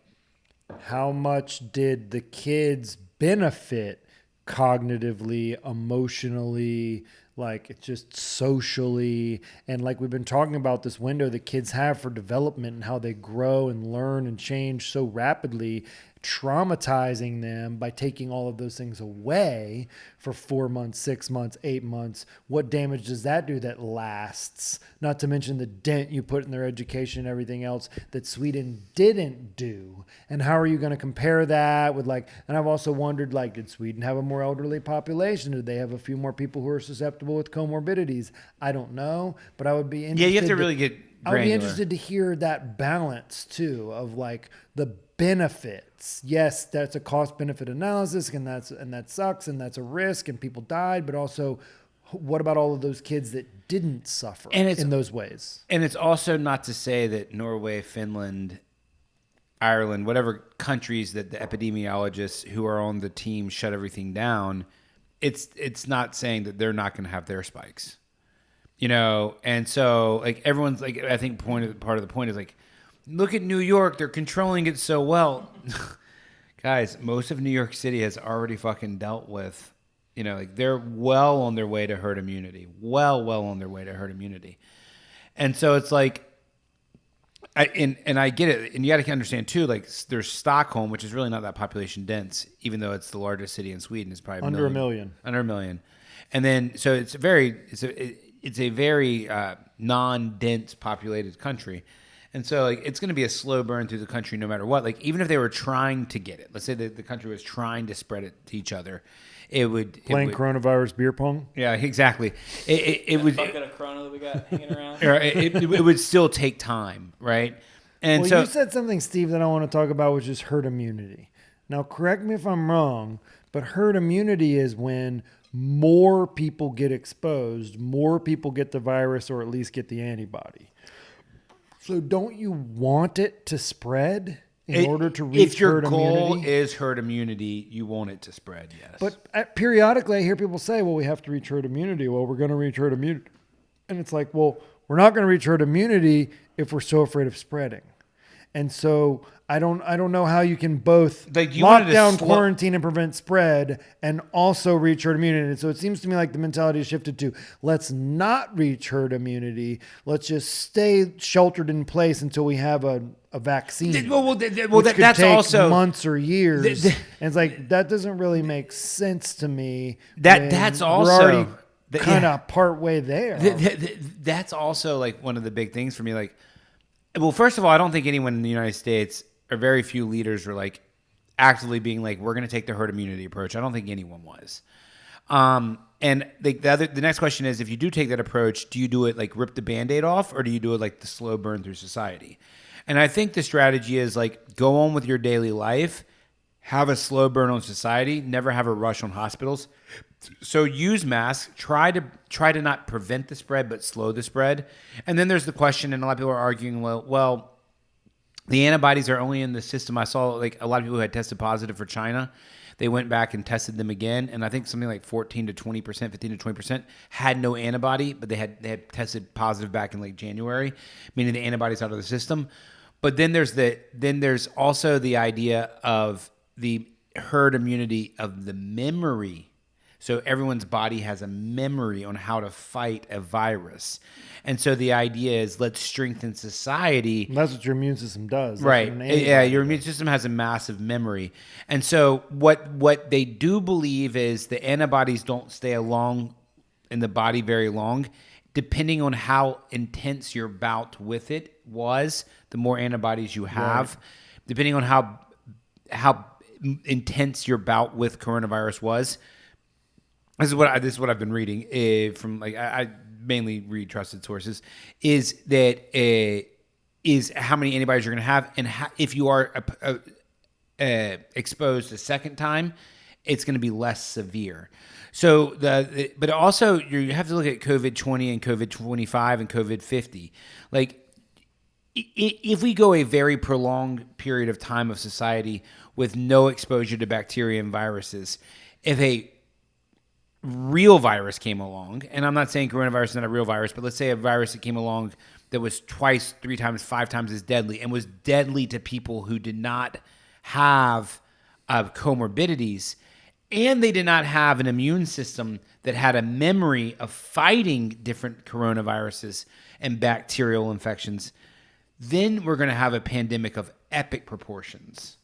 how much did the kids benefit cognitively, emotionally, like just socially, and like we've been talking about this window that kids have for development and how they grow and learn and change so rapidly, traumatizing them by taking all of those things away for 4 months, 6 months, 8 months. What damage does that do that lasts? Not to mention the dent you put in their education and everything else that Sweden didn't do. And how are you going to compare that with like, and I've also wondered, like, did Sweden have a more elderly population? Did they have a few more people who are susceptible with comorbidities? I don't know, but I would be interested. Yeah, you have to really get granular. I would be interested to hear that balance too of like the benefits. Yes, that's a cost benefit analysis, and that sucks, and that's a risk, and people died, but also what about all of those kids that didn't suffer in those ways? And it's also not to say that Norway, Finland, Ireland, whatever countries that the epidemiologists who are on the team shut everything down, it's not saying that they're not going to have their spikes. You know, and so like everyone's like, I think part of the point is like, look at New York, they're controlling it so well. Guys, most of New York City has already fucking dealt with, you know, like they're well on their way to herd immunity. Well on their way to herd immunity. And so it's like, I get it. And you got to understand too, like there's Stockholm, which is really not that population dense, even though it's the largest city in Sweden. It's probably under a million. And then, so it's a very non-dense populated country. And so like, it's going to be a slow burn through the country no matter what. Like even if they were trying to get it, let's say that the country was trying to spread it to each other, playing coronavirus beer pong. Yeah, exactly. It would bucket of Corona that we got hanging around. It would still take time, right? And so you said something, Steve, that I want to talk about, which is herd immunity. Now, correct me if I'm wrong, but herd immunity is when more people get exposed, more people get the virus, or at least get the antibody. So don't you want it to spread in order to reach herd immunity? If your goal is herd immunity, you want it to spread, yes. But periodically I hear people say, well, we have to reach herd immunity. Well, we're going to reach herd immunity. And it's like, well, we're not going to reach herd immunity if we're so afraid of spreading. And so I don't know how you can both Like, you wanted lock to down, slow- quarantine, and prevent spread, and also reach herd immunity. And so it seems to me like the mentality has shifted to, let's not reach herd immunity. Let's just stay sheltered in place until we have a vaccine. Which could that's take also months or years. And it's like, that doesn't really make sense to me. That's when also we're already yeah. kind of part way there. That's also like one of the big things for me. Like, well, first of all, I don't think anyone in the United States, or very few leaders, were like actively being like, we're going to take the herd immunity approach. I don't think anyone was. And the next question is, if you do take that approach, do you do it like rip the Band-Aid off, or do you do it like the slow burn through society? And I think the strategy is like, go on with your daily life, have a slow burn on society, never have a rush on hospitals. So use masks, try to not prevent the spread, but slow the spread. And then there's the question, and a lot of people are arguing, well, the antibodies are only in the system. I saw like a lot of people who had tested positive for China. They went back and tested them again, and I think something like 14 to 20%, 15 to 20% had no antibody, but they had tested positive back in like January, meaning the antibodies out of the system. But then there's also the idea of the herd immunity of the memory. So everyone's body has a memory on how to fight a virus. And so the idea is, let's strengthen society. And that's what your immune system does. That's Right. what an Yeah, antibody your does. immune system has a massive memory. And so what they do believe is the antibodies don't stay along in the body very long. Depending on how intense your bout with it was, the more antibodies you have. Right. Depending on how intense your bout with coronavirus was. This is what I've been reading from, like, I mainly read trusted sources. Is how many antibodies you're going to have, and if you are exposed a second time, it's going to be less severe. So but also you have to look at COVID-20 and COVID-25 and COVID-50. Like, if we go a very prolonged period of time of society with no exposure to bacteria and viruses, if a real virus came along, and I'm not saying coronavirus is not a real virus, but let's say a virus that came along that was twice, 3 times, 5 times as deadly, and was deadly to people who did not have comorbidities, and they did not have an immune system that had a memory of fighting different coronaviruses and bacterial infections, then we're going to have a pandemic of epic proportions.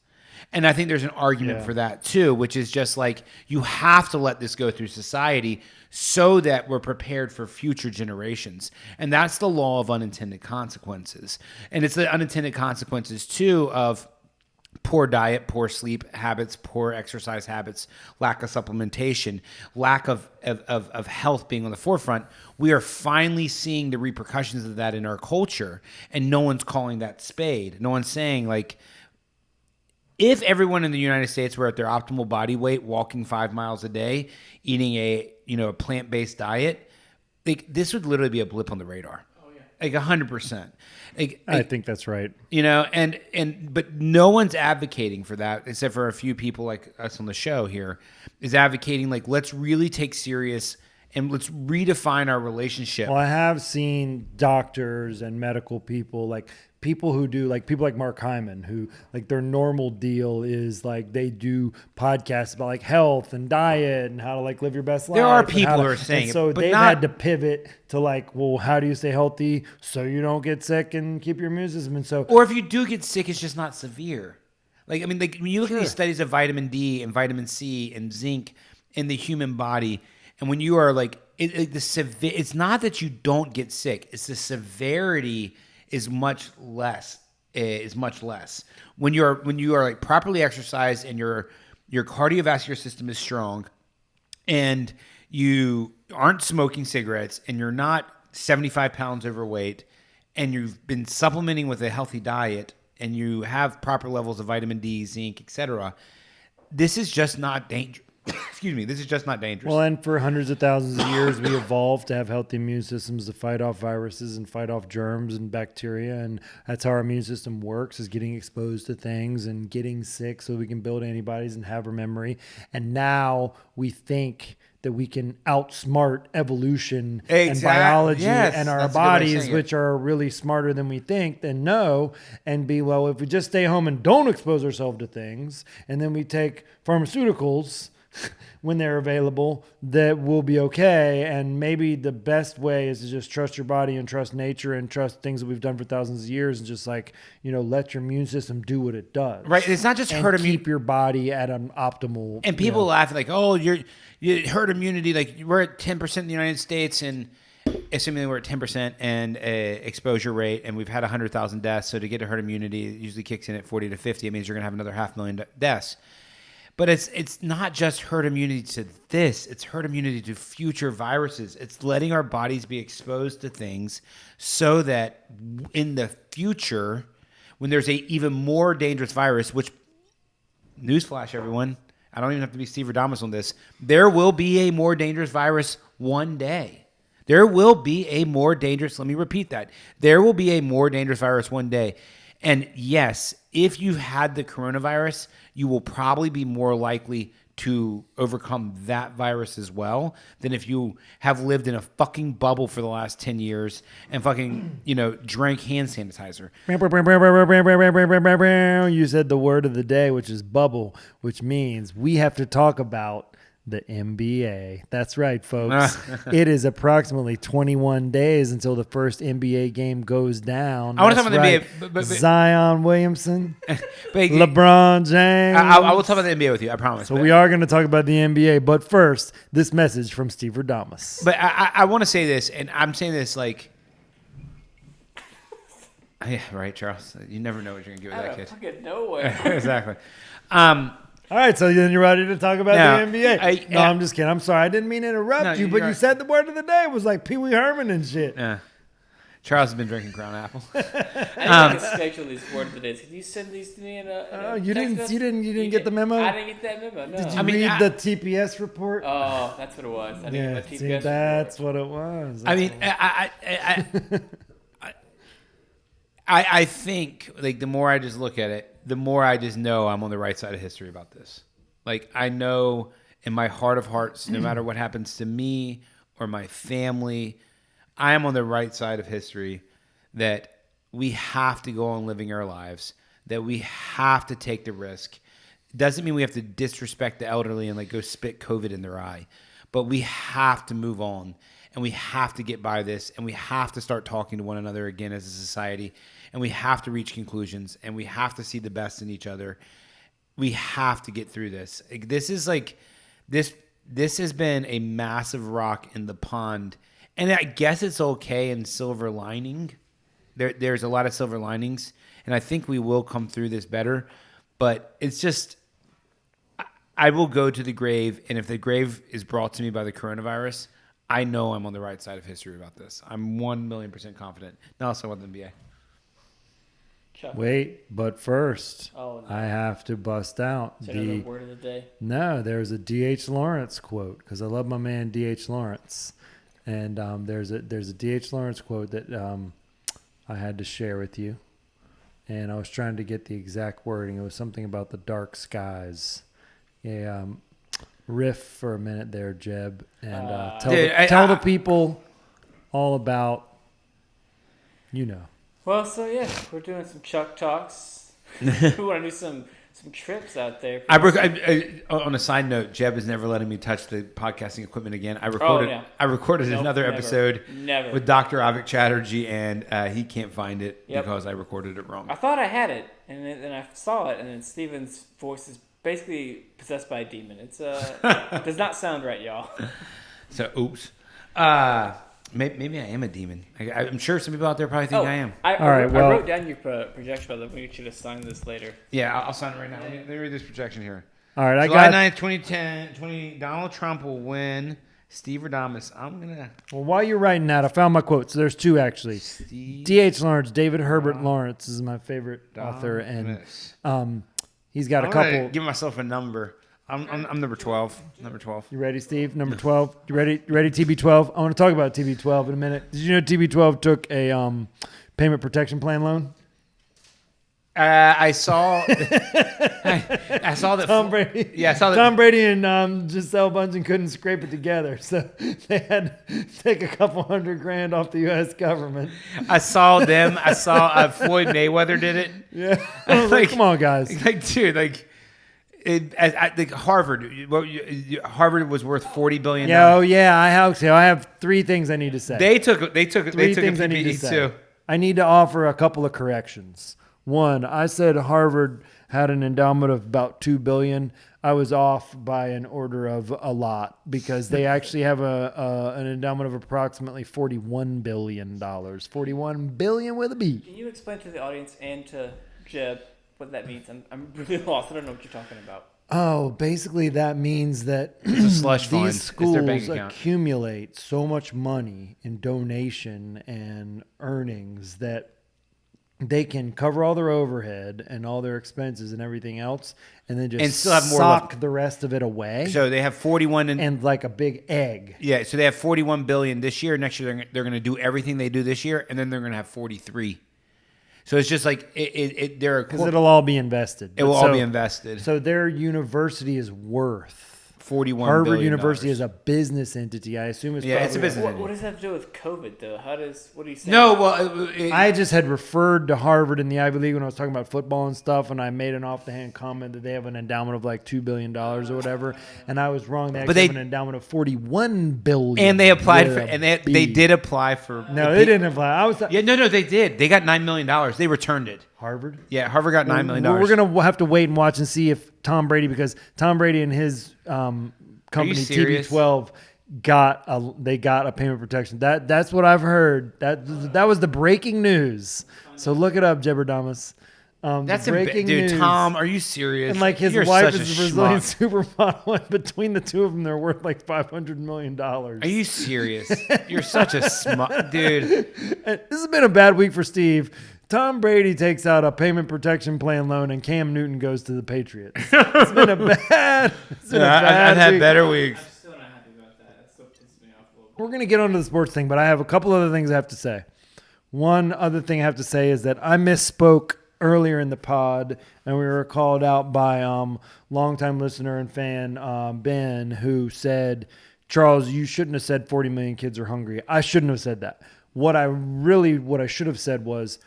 And I think there's an argument for that too, which is just like, you have to let this go through society so that we're prepared for future generations. And that's the law of unintended consequences. And it's the unintended consequences too of poor diet, poor sleep habits, poor exercise habits, lack of supplementation, lack of health being on the forefront. We are finally seeing the repercussions of that in our culture, and no one's calling that spade. No one's saying, like, if everyone in the United States were at their optimal body weight, walking 5 miles a day, eating a plant-based diet, like, this would literally be a blip on the radar. Oh yeah, like 100%. I think that's right. But no one's advocating for that, except for a few people like us on the show here, is advocating, like, let's really take serious and let's redefine our relationship. Well, I have seen doctors and medical people, like people who do, like people like Mark Hyman, who, like, their normal deal is like they do podcasts about like health and diet and how to, like, live your best life. There are people who are saying it, so but they've not had to pivot to, like, well, how do you stay healthy so you don't get sick and keep your immune system? And so, or if you do get sick, it's just not severe. Like, I mean, like, when you look at these studies of vitamin D and vitamin C and zinc in the human body, and when you are like, it's not that you don't get sick; it's the severity is much less. When you are like properly exercised and your cardiovascular system is strong, and you aren't smoking cigarettes, and you're not 75 pounds overweight, and you've been supplementing with a healthy diet, and you have proper levels of vitamin D, zinc, etc. This is just not dangerous. Excuse me. This is just not dangerous. well, and for hundreds of thousands of years, we evolved to have healthy immune systems to fight off viruses and fight off germs and bacteria. And that's how our immune system works, is getting exposed to things and getting sick so we can build antibodies and have our memory. And now we think that we can outsmart evolution and Exact- biology yes, and our that's a good way of bodies, saying it. which are really smarter than we think, then no, and be, well, if we just stay home and don't expose ourselves to things, and then we take pharmaceuticals when they're available, that will be okay. And maybe the best way is to just trust your body and trust nature and trust things that we've done for thousands of years, and just like, let your immune system do what it does. Right. It's not just And herd immunity. keep your body at an optimal. And people laugh like, oh, you herd immunity. Like we're at 10% in the United States, and assuming that we're at 10% and exposure rate, and we've had 100,000 deaths. So to get to herd immunity, it usually kicks in at 40 to 50. It means you're going to have another 500,000 deaths. But it's not just herd immunity to this. It's herd immunity to future viruses. It's letting our bodies be exposed to things so that in the future, when there's a even more dangerous virus, which, newsflash, everyone, I don't even have to be Steverdamus on this, there will be a more dangerous virus one day. There will be a more dangerous, let me repeat that. There will be a more dangerous virus one day. And yes, if you've had the coronavirus, you will probably be more likely to overcome that virus as well than if you have lived in a fucking bubble for the last 10 years and fucking, drank hand sanitizer. You said the word of the day, which is bubble, which means we have to talk about the NBA. That's right, folks. It is approximately 21 days until the first NBA game goes down. I want to talk That's about the right. NBA. But Zion Williamson, but LeBron James. I will talk about the NBA with you, I promise. So we are going to talk about the NBA. But first, this message from Steverdamus. But I want to say this, and I'm saying this like, yeah, right, Charles. You never know what you're gonna get with that kid. Fucking nowhere. Exactly. All right, so then you're ready to talk about No, the NBA. I'm just kidding. I'm sorry. I didn't mean to interrupt No, you, but you're you said the word of the day. It was like Pee Wee Herman and shit. Yeah. Charles has been drinking Crown Apple. I need to schedule these word of the days. Can you send these to me in a You text didn't. message? You didn't get the memo. I didn't get that memo. No. Did you read the TPS report? Oh, that's what it was. I didn't Yeah, get my see, TPS that's what it was. I think like the more I just look at it, the more I just know I'm on the right side of history about this. Like I know in my heart of hearts, no matter what happens to me or my family, I am on the right side of history that we have to go on living our lives, that we have to take the risk. Doesn't mean we have to disrespect the elderly and like go spit COVID in their eye, but we have to move on and we have to get by this and we have to start talking to one another again as a society and we have to reach conclusions and we have to see the best in each other. We have to get through this. This is like this has been a massive rock in the pond. And I guess it's okay in silver lining. There's a lot of silver linings. And I think we will come through this better. But it's just, I will go to the grave. And if the grave is brought to me by the coronavirus, I know I'm on the right side of history about this. I'm 1,000,000% confident. Now let's talk about the NBA. Chuck. Wait, but first, Oh, no. I have to bust out Is there another word of the day? No, there's a D.H. Lawrence quote because I love my man D.H. Lawrence, and there's a D.H. Lawrence quote that I had to share with you, and I was trying to get the exact wording. It was something about the dark skies. Yeah, riff for a minute there, Jeb, and tell the people all about, Well, so yeah, we're doing some Chuck Talks. We want to do some trips out there. On a side note, Jeb is never letting me touch the podcasting equipment again. I recorded Nope, another never. episode Never. with Dr. Avik Chatterjee, and he can't find it Yep. because I recorded it wrong. I thought I had it, and then I saw it, and then Steven's voice is basically possessed by a demon. It's does not sound right, y'all. So, oops. Maybe I am a demon. I'm sure some people out there probably think I am. I right, well- wrote down your projection, but we should have signed this later. Yeah, I'll sign it right now. Let me read this projection here. all right, I July got. 9th, 2010, Donald Trump will win. Steverdamus. I'm going to... Well, while you're writing that, I found my quote. So there's two actually. D.H. Lawrence, David Herbert Lawrence is my favorite author, and he's got a I'm gonna couple. give myself a number. I'm number 12. Number 12. You ready, Steve? Number 12. You ready? TB12. I want to talk about TB12 in a minute. Did you know TB12 took a payment protection plan loan? I saw. I saw that Tom Brady. Yeah, I saw that. Tom Brady and Giselle Bundchen couldn't scrape it together, so they had to take a couple $100,000 off the U.S. government. I saw them. I saw Floyd Mayweather did it. Yeah, I was like, come on, guys. Like, dude, like. Like Harvard was worth $40 billion. Yeah, I have 3 things I need to say. They took 3 things a I need to PPE say. too. I need to offer a couple of corrections. One, I said Harvard had an endowment of about $2 billion. I was off by an order of a lot because they actually have an endowment of approximately $41 billion. $41 billion with a B. Can you explain to the audience and to Jeb what that means? I'm really lost. I don't know what you're talking about. Oh, basically that means that It's a slush fund. these It's their bank schools account. accumulate so much money in donation and earnings that they can cover all their overhead and all their expenses and everything else, and then just And still have more sock left. the rest of it away. So they have 41 and like a big egg. yeah. So they have 41 billion this year. Next year they're going to do everything they do this year, and then they're going to have 43. So it's just like they're Because it'll all be invested. it will all be invested. So their university is worth. 41 Harvard billion University dollars. is a business entity. I assume it's Yeah, it's a probably business entity. What does that have to do with COVID, though? What are you saying? No, well, I just had referred to Harvard in the Ivy League when I was talking about football and stuff, and I made an off-the-hand comment that they have an endowment of like $2 billion or whatever, and I was wrong. They actually have an endowment of $41 billion. and they applied with for, a and they B. did apply for. No, they didn't apply. I was Yeah, no, they did. They got $9 million. They returned it. Harvard. Yeah, Harvard got $9 million. We're gonna have to wait and watch and see if Tom Brady, because Tom Brady and his company serious? TB12 got a payment protection. That's what I've heard. That was the breaking news. So look it up, Steverdamus. That's breaking dude. news. Tom, are you serious? And like his You're wife such is a a Brazilian schmuck. supermodel, and between the two of them, they're worth like $500 million. Are you serious? You're such a smut, dude. This has been a bad week for Steve. Tom Brady takes out a payment protection plan loan, and Cam Newton goes to the Patriots. It's been a bad. I've had week. better weeks. I'm still not happy about that. That still pisses me off a little bit. We're going to get onto the sports thing, but I have a couple other things I have to say. One other thing I have to say is that I misspoke earlier in the pod, and we were called out by longtime listener and fan Ben, who said, Charles, you shouldn't have said 40 million kids are hungry. I shouldn't have said that. What I should have said was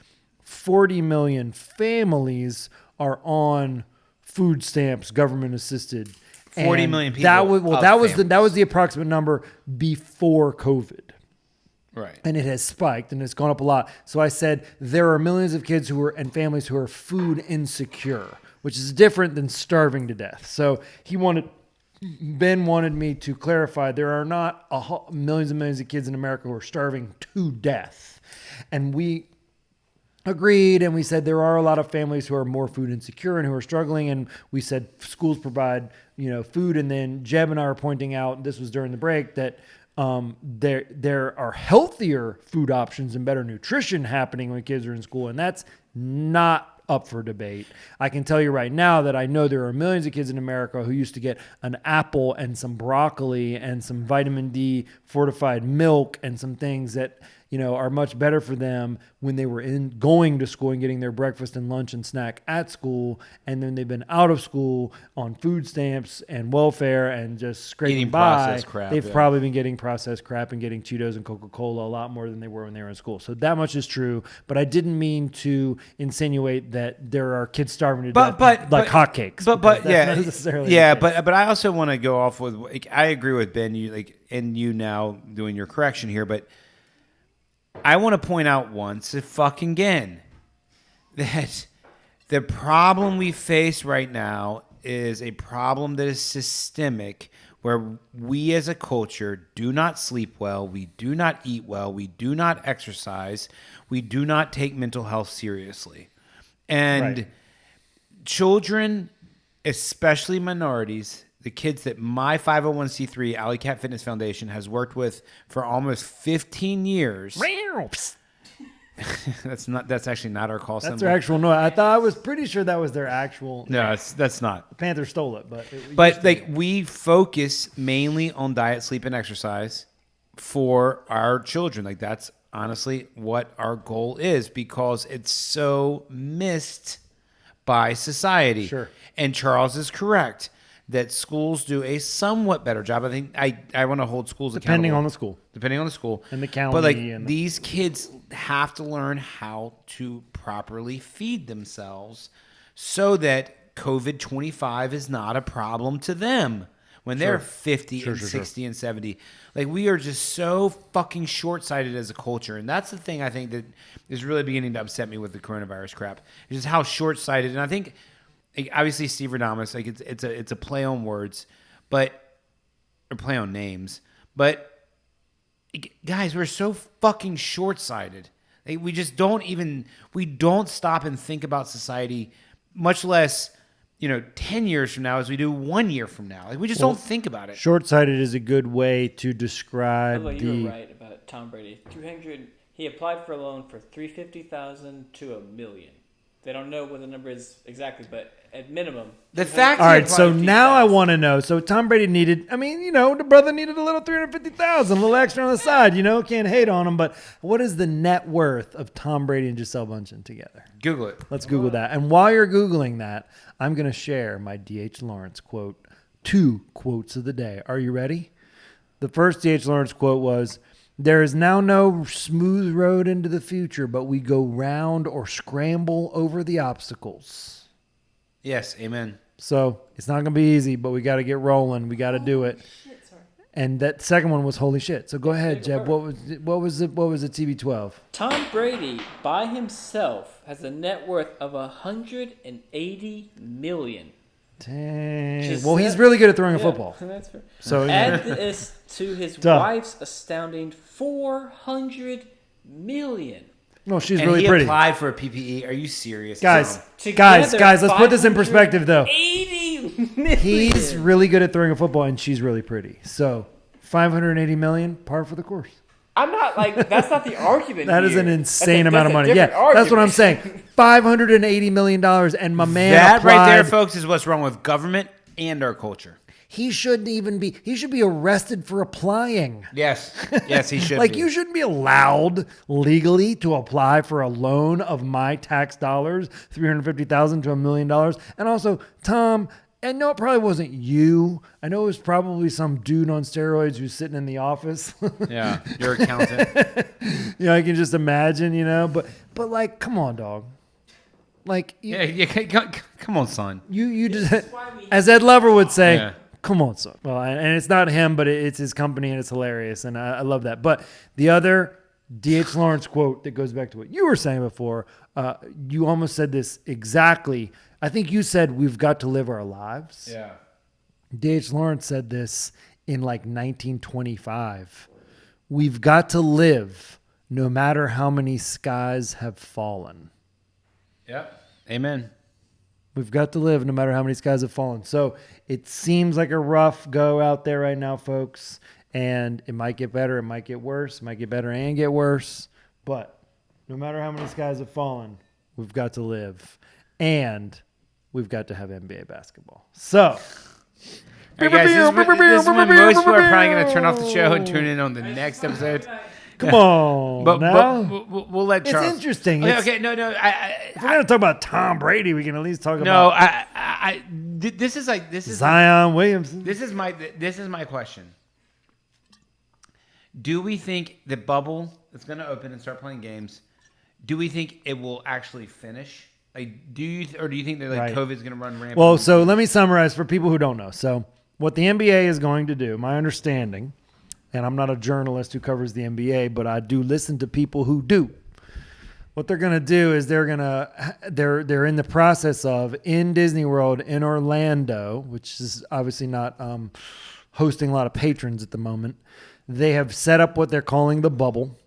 40 million families are on food stamps, government assisted. 40 million people. That was families. that was the approximate number before COVID. Right. And it has spiked and it's gone up a lot. So I said there are millions of kids and families who are food insecure, which is different than starving to death. So Ben wanted me to clarify there are not millions and millions of kids in America who are starving to death. And we agreed, and we said there are a lot of families who are more food insecure and who are struggling, and we said schools provide food. And then Jeb and I were pointing out, this was during the break, that there are healthier food options and better nutrition happening when kids are in school, and that's not up for debate. I can tell you right now that I know there are millions of kids in America who used to get an apple and some broccoli and some vitamin D fortified milk and some things that are much better for them when they were going to school and getting their breakfast and lunch and snack at school, and then they've been out of school on food stamps and welfare and just scraping Eating by. processed crap, They've yeah. probably been getting processed crap and getting Cheetos and Coca-Cola a lot more than they were when they were in school. So that much is true, but I didn't mean to insinuate that there are kids starving to death like hotcakes. But because that's yeah, not necessarily yeah. the case. But I also want to go off with I agree with Ben. You now doing your correction here, but I want to point out once fucking again that the problem we face right now is a problem that is systemic, where we as a culture do not sleep well, we do not eat well, we do not exercise, we do not take mental health seriously. And Right. children, especially minorities, the kids that my 501c3 Alley Cat Fitness Foundation has worked with for almost 15 years. That's actually not our call That's symbol. their actual noise. I was pretty sure that was their actual. No, that's not. The Panther stole it, but But like we focus mainly on diet, sleep, and exercise for our children. Like that's honestly what our goal is, because it's so missed by society. Sure. And Charles is correct that schools do a somewhat better job. I think I want to hold schools Depending accountable. on the school. Depending on the school. And the county. But like and these kids have to learn how to properly feed themselves so that COVID-25 is not a problem to them when they're 50 and 60 and 70. Like we are just so fucking short-sighted as a culture. And that's the thing I think that is really beginning to upset me with the coronavirus crap. It's just how short-sighted. And I think obviously Steverdamus, like it's a play on words, or play on names. But guys, we're so fucking short-sighted. Like, we don't stop and think about society, much less 10 years from now as we do 1 year from now. Like we just don't think about it. Short-sighted is a good way to describe Although you were right about Tom Brady. 300. He applied for a loan for $350,000 to $1 million. They don't know what the number is exactly, but at minimum. The fact. All right, so now I want to know. So Tom Brady needed, the brother needed a little $350,000, a little extra on the side. Can't hate on him. But what is the net worth of Tom Brady and Gisele Bündchen together? Google it. Let's Google that. And while you're Googling that, I'm going to share my D.H. Lawrence quote, 2 quotes of the day. Are you ready? The first D.H. Lawrence quote was, "There is now no smooth road into the future, but we go round or scramble over the obstacles." Yes, amen. So it's not going to be easy, but we got to get rolling. We got to do it. And that second one was holy shit. So go ahead, Jeb. What was it? What was it? TB12. Tom Brady by himself has a net worth of $180 million. Dang. Well, he's really good at throwing a football. That's fair. So add this to his wife's astounding $400 million. Well, she's And really he pretty. applied for a PPE. Are you serious? Guys, Tom? guys, let's put this in perspective, though. $80 million. He's really good at throwing a football, and she's really pretty. So, $580 million, par for the course. I'm not that's not the argument. That is here. an insane amount of that's money. a Yeah, different that's what I'm argument. saying. $580 million, and my man That applied. right there, folks, is what's wrong with government and our culture. He shouldn't even be. He should be arrested for applying. Yes, he should. Like be. you shouldn't be allowed legally to apply for a loan of my tax dollars, $350,000 to $1 million. And also, Tom, I know it probably wasn't you. I know it was probably some dude on steroids who's sitting in the office. Yeah, your accountant. I can just imagine, But like, come on, dog. Like, Come on, son. you just, as Ed Lover would say. Yeah. Come on, son. Well, and it's not him, but it's his company, and it's hilarious, and I love that. But the other D.H. Lawrence quote that goes back to what you were saying before, you almost said this exactly. I think you said we've got to live our lives. Yeah. D.H. Lawrence said this in like 1925. We've got to live no matter how many skies have fallen. Yep. Amen. We've got to live no matter how many skies have fallen. So it seems like a rough go out there right now, folks. And it might get better. It might get worse. It might get better and get worse. But no matter how many skies have fallen, we've got to live. And we've got to have NBA basketball. So. All right, guys, this is when most people are probably going to turn off the show and tune in on the next episode. Come on. But we'll let Charles. It's interesting. Okay, no. If we're going to talk about Tom Brady, we can at least talk No, about this is Zion Williamson. This is my question. Do we think the bubble is going to open and start playing games? Do we think it will actually finish? Like, do you think that Right. COVID is going to run rampant? Well, so let me summarize for people who don't know. So what the NBA is going to do, my understanding, and I'm not a journalist who covers the NBA, but I do listen to people who do. What they're going to do is they're in the process of, in Disney World in Orlando, which is obviously not hosting a lot of patrons at the moment. They have set up what they're calling the bubble,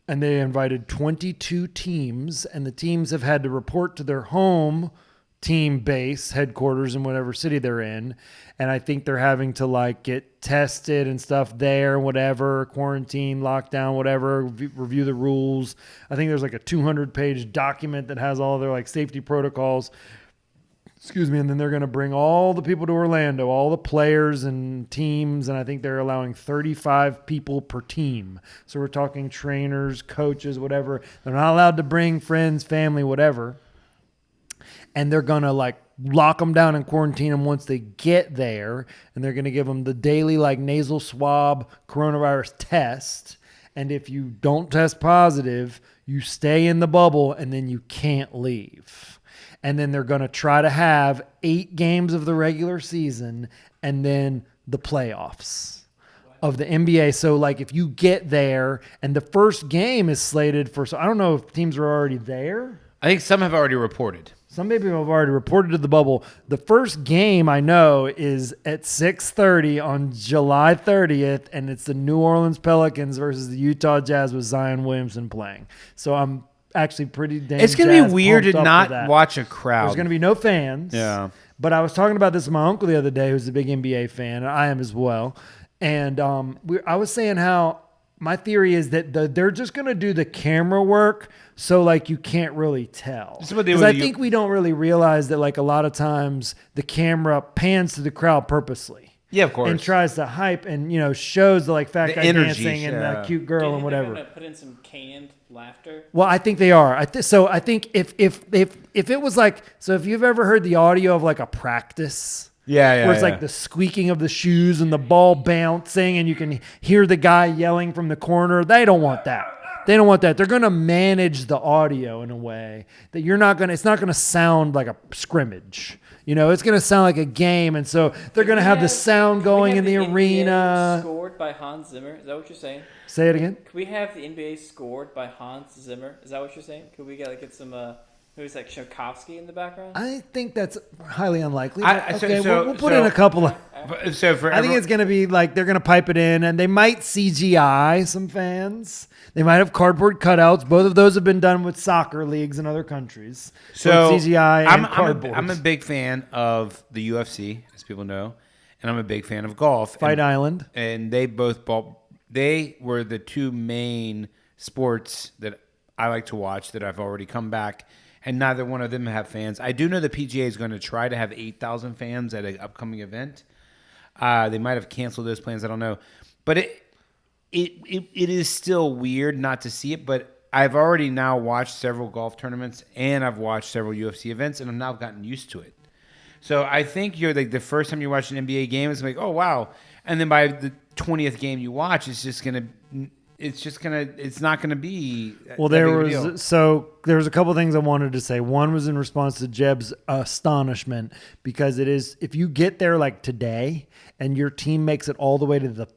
and they invited 22 teams, and the teams have had to report to their home team base, headquarters in whatever city they're in. And I think they're having to get tested and stuff there, whatever, quarantine, lockdown, whatever, review the rules. I think there's a 200-page document that has all their safety protocols. Excuse me. And then they're going to bring all the people to Orlando, all the players and teams. And I think they're allowing 35 people per team. So we're talking trainers, coaches, whatever. They're not allowed to bring friends, family, whatever. and they're going to like lock them down and quarantine them once they get there. And they're going to give them the daily like nasal swab coronavirus test. And if you don't test positive, you stay in the bubble and then you can't leave. And then they're going to try to have 8 games of the regular season and then the playoffs of the NBA. So like if you get there and the first game is slated for, so I don't know if teams are already there. I think some have already reported. Some people have already reported to the bubble. The first game I know is at 6:30 on July 30th, and it's the New Orleans Pelicans versus the Utah Jazz with Zion Williamson playing. So I'm actually pretty damn It's going to be jazzed, weird to pumped up not for that. watch a crowd. There's going to be no fans. Yeah. But I was talking about this with my uncle the other day, who's a big NBA fan, and I am as well. And I was saying how my theory is that they're just going to do the camera work so like you can't really tell. Because I think we don't really realize that like a lot of times the camera pans to the crowd purposely. Yeah, of course. And tries to hype and, shows the like fat The guy energy, dancing and yeah. the cute girl and whatever. They're gonna put in some canned laughter. Well, I think they are. So I think if it was like, so if you've ever heard the audio of like a practice, where it's like the squeaking of the shoes and the ball bouncing and you can hear the guy yelling from the corner, they don't want that. They don't want that. They're going to manage the audio in a way that it's not going to sound like a scrimmage. It's going to sound like a game. And so they're going to have the sound going in the arena. Scored by Hans Zimmer. Is that what you're saying? Say it again. Could we have the NBA scored by Hans Zimmer? Is that what you're saying? Could we get some who's like Tchaikovsky in the background? I think that's highly unlikely. We'll put in a couple of. I think it's going to be like they're going to pipe it in, and they might CGI some fans. They might have cardboard cutouts. Both of those have been done with soccer leagues in other countries. So CGI and cardboard. I'm a big fan of the UFC, as people know, and I'm a big fan of golf. Fight Island. And they were the two main sports that I like to watch that I've already come back, and neither one of them have fans. I do know the PGA is going to try to have 8,000 fans at an upcoming event. They might have canceled those plans. I don't know. But it is still weird not to see it, but I've already now watched several golf tournaments and I've watched several UFC events, and I've now gotten used to it. So I think you're like the first time you watch an NBA game, it's like, oh wow, and then by the 20th game you watch, it's not gonna be. Well, there was a couple things I wanted to say. One was in response to Jeb's astonishment, because it is, if you get there like today and your team makes it all the way to the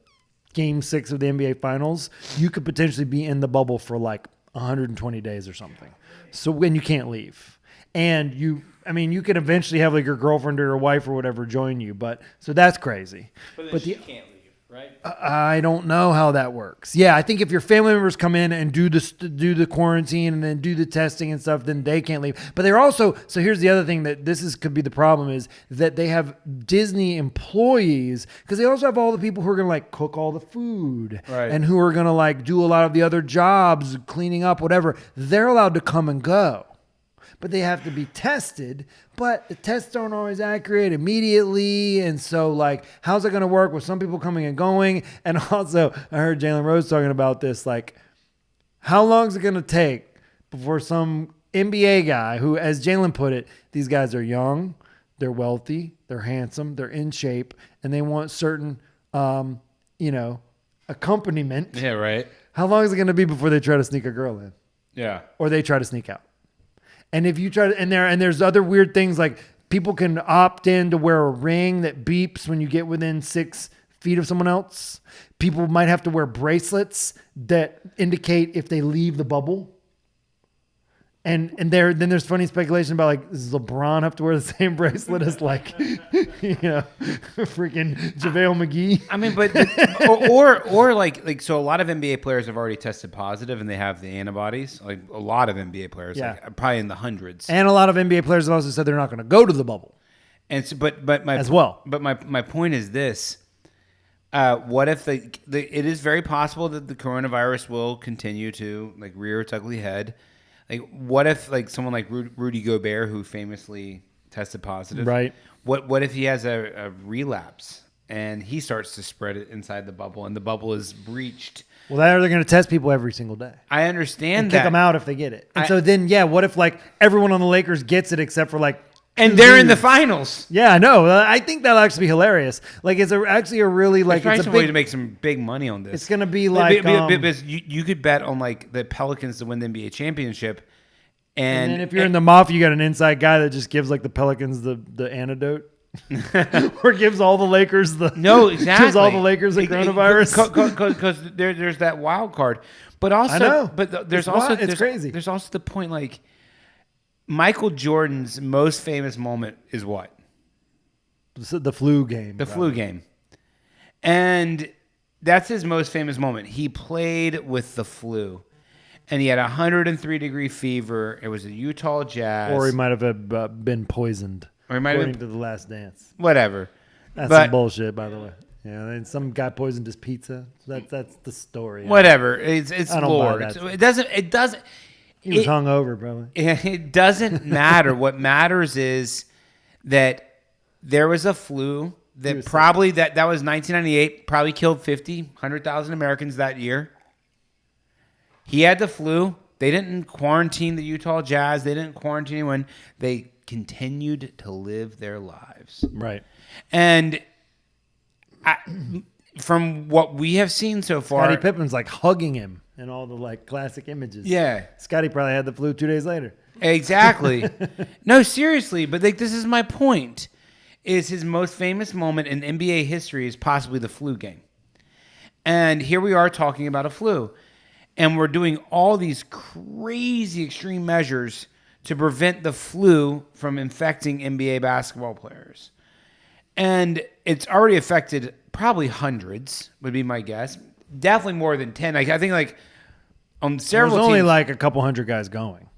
Game 6 of the NBA Finals, you could potentially be in the bubble for like 120 days or something. So when you can't leave, and you could eventually have like your girlfriend or your wife or whatever join you, but so that's crazy. But she can't leave. Right? I don't know how that works. Yeah, I think if your family members come in and do the quarantine and then do the testing and stuff, then they can't leave. But they're also, so here's the other thing that could be the problem, is that they have Disney employees, because they also have all the people who are going to like cook all the food, right, and who are going to like do a lot of the other jobs, cleaning up, whatever. They're allowed to come and go, but they have to be tested. But the tests aren't always accurate immediately. And so, like, how's it going to work with some people coming and going? And also, I heard Jalen Rose talking about this, like, how long is it going to take before some NBA guy who, as Jalen put it, these guys are young, they're wealthy, they're handsome, they're in shape, and they want certain, accompaniment. Yeah, right. How long is it going to be before they try to sneak a girl in? Yeah. Or they try to sneak out? And if you try to, and there's other weird things, like people can opt in to wear a ring that beeps when you get within 6 feet of someone else. People might have to wear bracelets that indicate if they leave the bubble. And then there's funny speculation about, like, does LeBron have to wear the same bracelet as, like, freaking JaVale McGee? I mean, but or like so a lot of NBA players have already tested positive and they have the antibodies. Like a lot of NBA players, yeah, like, probably in the hundreds. And a lot of NBA players have also said they're not going to go to the bubble. And so, but my as well. But my point is this: what if it is very possible that the coronavirus will continue to like rear its ugly head. Like, what if, like, someone like Rudy Gobert, who famously tested positive, right? What if he has a relapse and he starts to spread it inside the bubble, and the bubble is breached? Well, they're going to test people every single day. I understand And that. kick them out if they get it. And so then, what if like everyone on the Lakers gets it except for like And two they're in the dudes? finals. Yeah, I know. I think that'll actually be hilarious. Like it's actually a really like There's it's a some way to big. make some big money on this. It's going to be like because you could bet on like the Pelicans to win the NBA championship, and then if you're in the mafia, you got an inside guy that just gives like the Pelicans the antidote. Or gives all the Lakers the gives all the Lakers the coronavirus because there's that wild card, but also I know. There's crazy. There's also the point like Michael Jordan's most famous moment is what? The flu game. The flu game, and that's his most famous moment. He played with the flu, and he had 103-degree fever. It was the Utah Jazz, Or he might have been poisoned. Or he might according have to The Last Dance. Whatever. That's But- some bullshit, by the way. Yeah, and some guy poisoned his pizza. That's the story. Whatever. It's I don't lore. buy that. It doesn't. He was hungover, probably. It doesn't matter. What matters is that there was a flu that was probably that was 1998. Probably killed 100,000 Americans that year. He had the flu. They didn't quarantine the Utah Jazz. They didn't quarantine anyone. They continued to live their lives. Right. And from what we have seen so far, Scottie Pippen's like hugging him in all the like classic images. Yeah. Scottie probably had the flu 2 days later. Exactly. No, seriously, but like this is my point. Is his most famous moment in NBA history is possibly the flu game. And here we are talking about a flu. And we're doing all these crazy extreme measures to prevent the flu from infecting NBA basketball players. And it's already affected probably hundreds, would be my guess. Definitely more than 10. Like, I think like on several There's teams. only like a couple hundred guys going.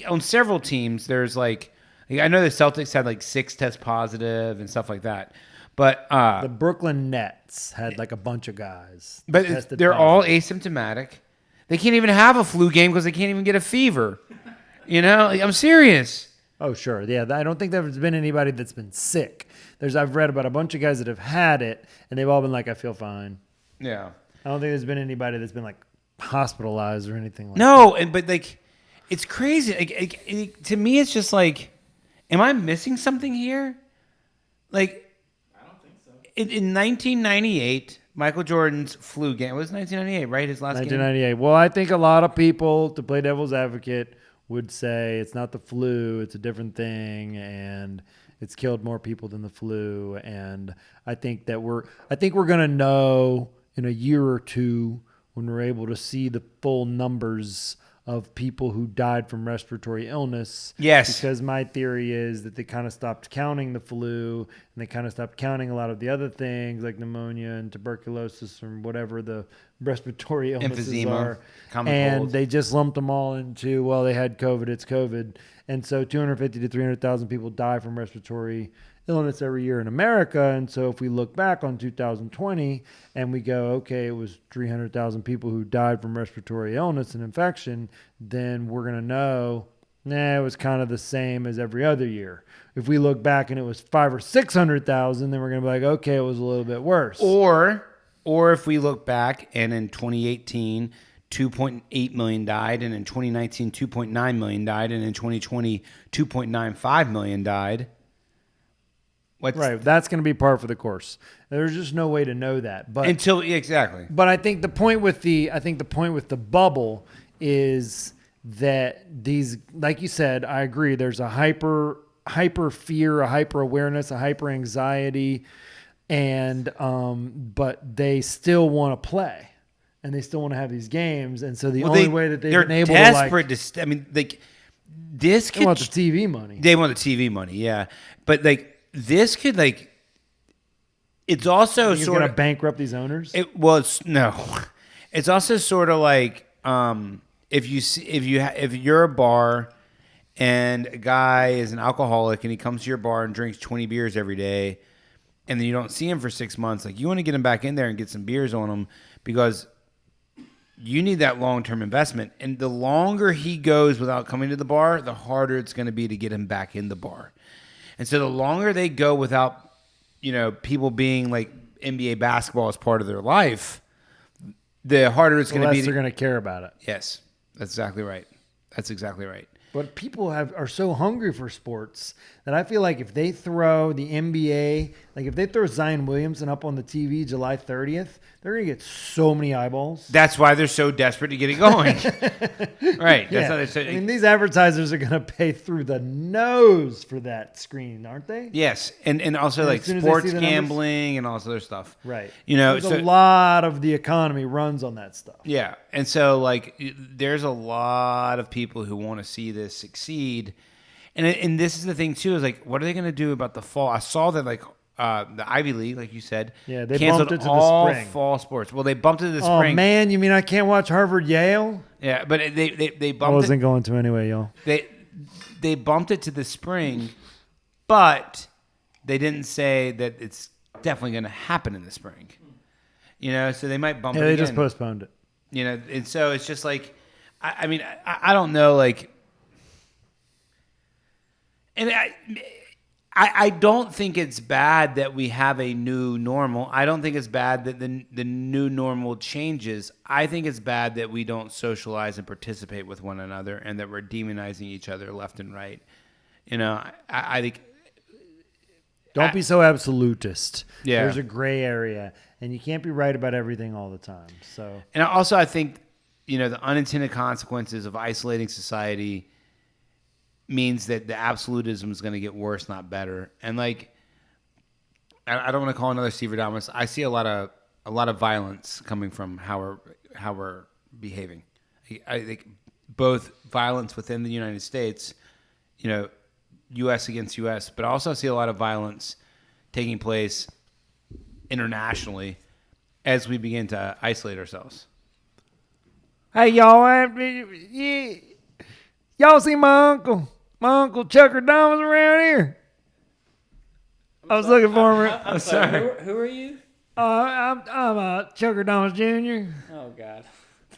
On several teams, there's like I know the Celtics had like 6 tests positive and stuff like that. But The Brooklyn Nets had like a bunch of guys. but tested they're all positive. asymptomatic. They can't even have a flu game because they can't even get a fever. You know, like, I'm serious. Oh, sure. Yeah, I don't think there's been anybody that's been sick. I've read about a bunch of guys that have had it, and they've all been like, I feel fine. Yeah. I don't think there's been anybody that's been like hospitalized or anything like that. No, but like, it's crazy. To me, it's just like, am I missing something here? Like, I don't think so. in 1998, Michael Jordan's flu game. It was 1998, right? His last game. 1998. Well, I think a lot of people, to play devil's advocate, would say it's not the flu, it's a different thing, and it's killed more people than the flu. And I think we're going to know in a year or two when we're able to see the full numbers of people who died from respiratory illness. Yes. Because my theory is that they kind of stopped counting the flu and they kind of stopped counting a lot of the other things like pneumonia and tuberculosis or whatever the respiratory illnesses Emphysema, are. common And cold. they just lumped them all into, well, they had COVID, it's COVID. And so 250 to 300,000 people die from respiratory illness every year in America. And so if we look back on 2020 and we go, okay, it was 300,000 people who died from respiratory illness and infection, then we're going to know, it was kind of the same as every other year. If we look back and it was 500,000 or 600,000, then we're going to be like, okay, it was a little bit worse. Or if we look back and in 2018, 2.8 million died, and in 2019, 2.9 million died, and in 2020, 2.95 million died. Right, that's going to be par for the course. There's just no way to know that. But Exactly. But I think the point with the bubble is that these, like you said, I agree. There's a hyper fear, a hyper awareness, a hyper anxiety, and but they still want to play, and they still want to have these games, and so the only way that they've been able they're to like, desperate. I mean, like this they could want the TV money. They want the TV money, yeah. But like this could like, it's also He's sort going to of bankrupt these owners. It's also sort of like if you're a bar and a guy is an alcoholic and he comes to your bar and drinks 20 beers every day, and then you don't see him for 6 months, like you want to get him back in there and get some beers on him because you need that long-term investment. And the longer he goes without coming to the bar, the harder it's going to be to get him back in the bar. And so the longer they go without, people being like NBA basketball as part of their life, the harder it's The going to less be. they're going to care about it. Yes, that's exactly right. That's exactly right. But people are so hungry for sports that I feel like if they throw the NBA, like if they throw Zion Williamson up on the TV July 30th, they're going to get so many eyeballs. That's why they're so desperate to get it going. Right. That's Yeah. how they say. I mean, these advertisers are going to pay through the nose for that screen, aren't they? Yes, and also And like as soon as they sports see the numbers- gambling and all this other stuff. Right. You know, There's a lot of the economy runs on that stuff. Yeah, and so like there's a lot of people who want to see this succeed, and this is the thing too is like what are they going to do about the fall? I saw that like the Ivy League, like you said, Yeah, they canceled bumped it to the all spring. fall sports. Well, they bumped it to the Oh spring. man, you mean I can't watch Harvard Yale? Yeah, but they I bumped wasn't it. going to anyway, y'all. They bumped it to the spring, but they didn't say that it's definitely going to happen in the spring. You know, so they might bump Yeah, it they again. just postponed it. You know, and so it's just like, I mean, I don't know, like, and I don't think it's bad that we have a new normal. I don't think it's bad that the new normal changes. I think it's bad that we don't socialize and participate with one another and that we're demonizing each other left and right. You know, I think. Don't be so absolutist. Yeah. There's a gray area, and you can't be right about everything all the time. So, And also, I think, you know, the unintended consequences of isolating society means that the absolutism is going to get worse, not better. And like, I don't want to call another Steverdamus. I see a lot of violence coming from how we're behaving. I think both violence within the United States, you know, U.S. against U.S., but I also see a lot of violence taking place internationally as we begin to isolate ourselves. hey, y'all, y'all see my uncle ChuckTalks around here? I was looking for him. I'm sorry. Who are you? I'm ChuckTalks Jr. Oh God,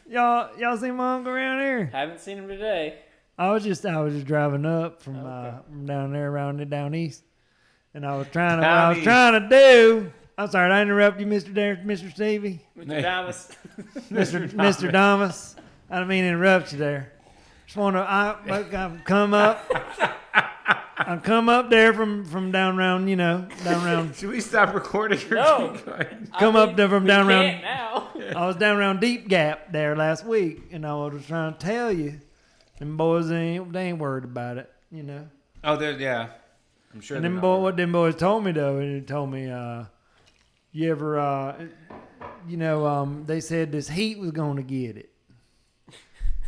Y'all see my uncle around here? haven't seen him today. I was just driving up from down there around down east, and I was trying to do. I'm sorry, did I interrupt you, Mr. Stevie, Mr. Damus. Mr. Damus. I didn't mean to interrupt you there. Just want to I've come up. I've come up there from down around, down around. Should we stop recording? No. Come up there from down around. Can't now. I was down around Deep Gap there last week, and I was trying to tell you, them boys they ain't worried about it, Oh, yeah. I'm sure. And they're them not. what them boys told me though, and they told me, you ever, they said this heat was going to get it,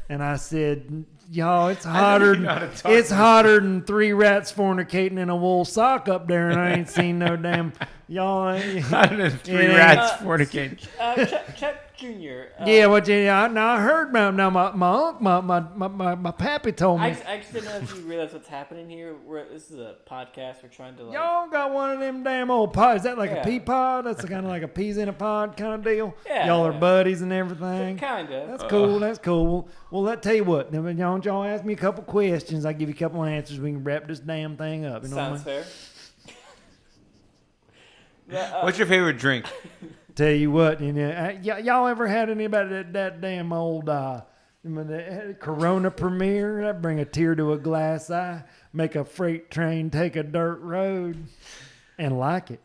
and I said, y'all, it's hotter. you know how to talk It's to hotter than 3 rats fornicating in a wool sock up there, and I ain't seen no damn y'all. Ain't, 103 it ain't- rats fornicating. Chuck Jr. Yeah, I heard about now. My pappy told me. I just didn't know if you realize what's happening here. This is a podcast. We're trying to Y'all got one of them damn old pods. Is that like a Yeah. pea pod? That's kind of like a peas in a pod kind of deal. Yeah. Y'all are buddies and everything. kind of. That's cool. That's cool. Well, let tell you what. Now, y'all ask me a couple questions. I give you a couple answers. We can wrap this damn thing up. You know Sounds what I mean? fair. What's your favorite drink? Tell you what. Y'all ever had anybody that damn old Corona Premier? That bring a tear to a glass eye. Make a freight train take a dirt road, and like it.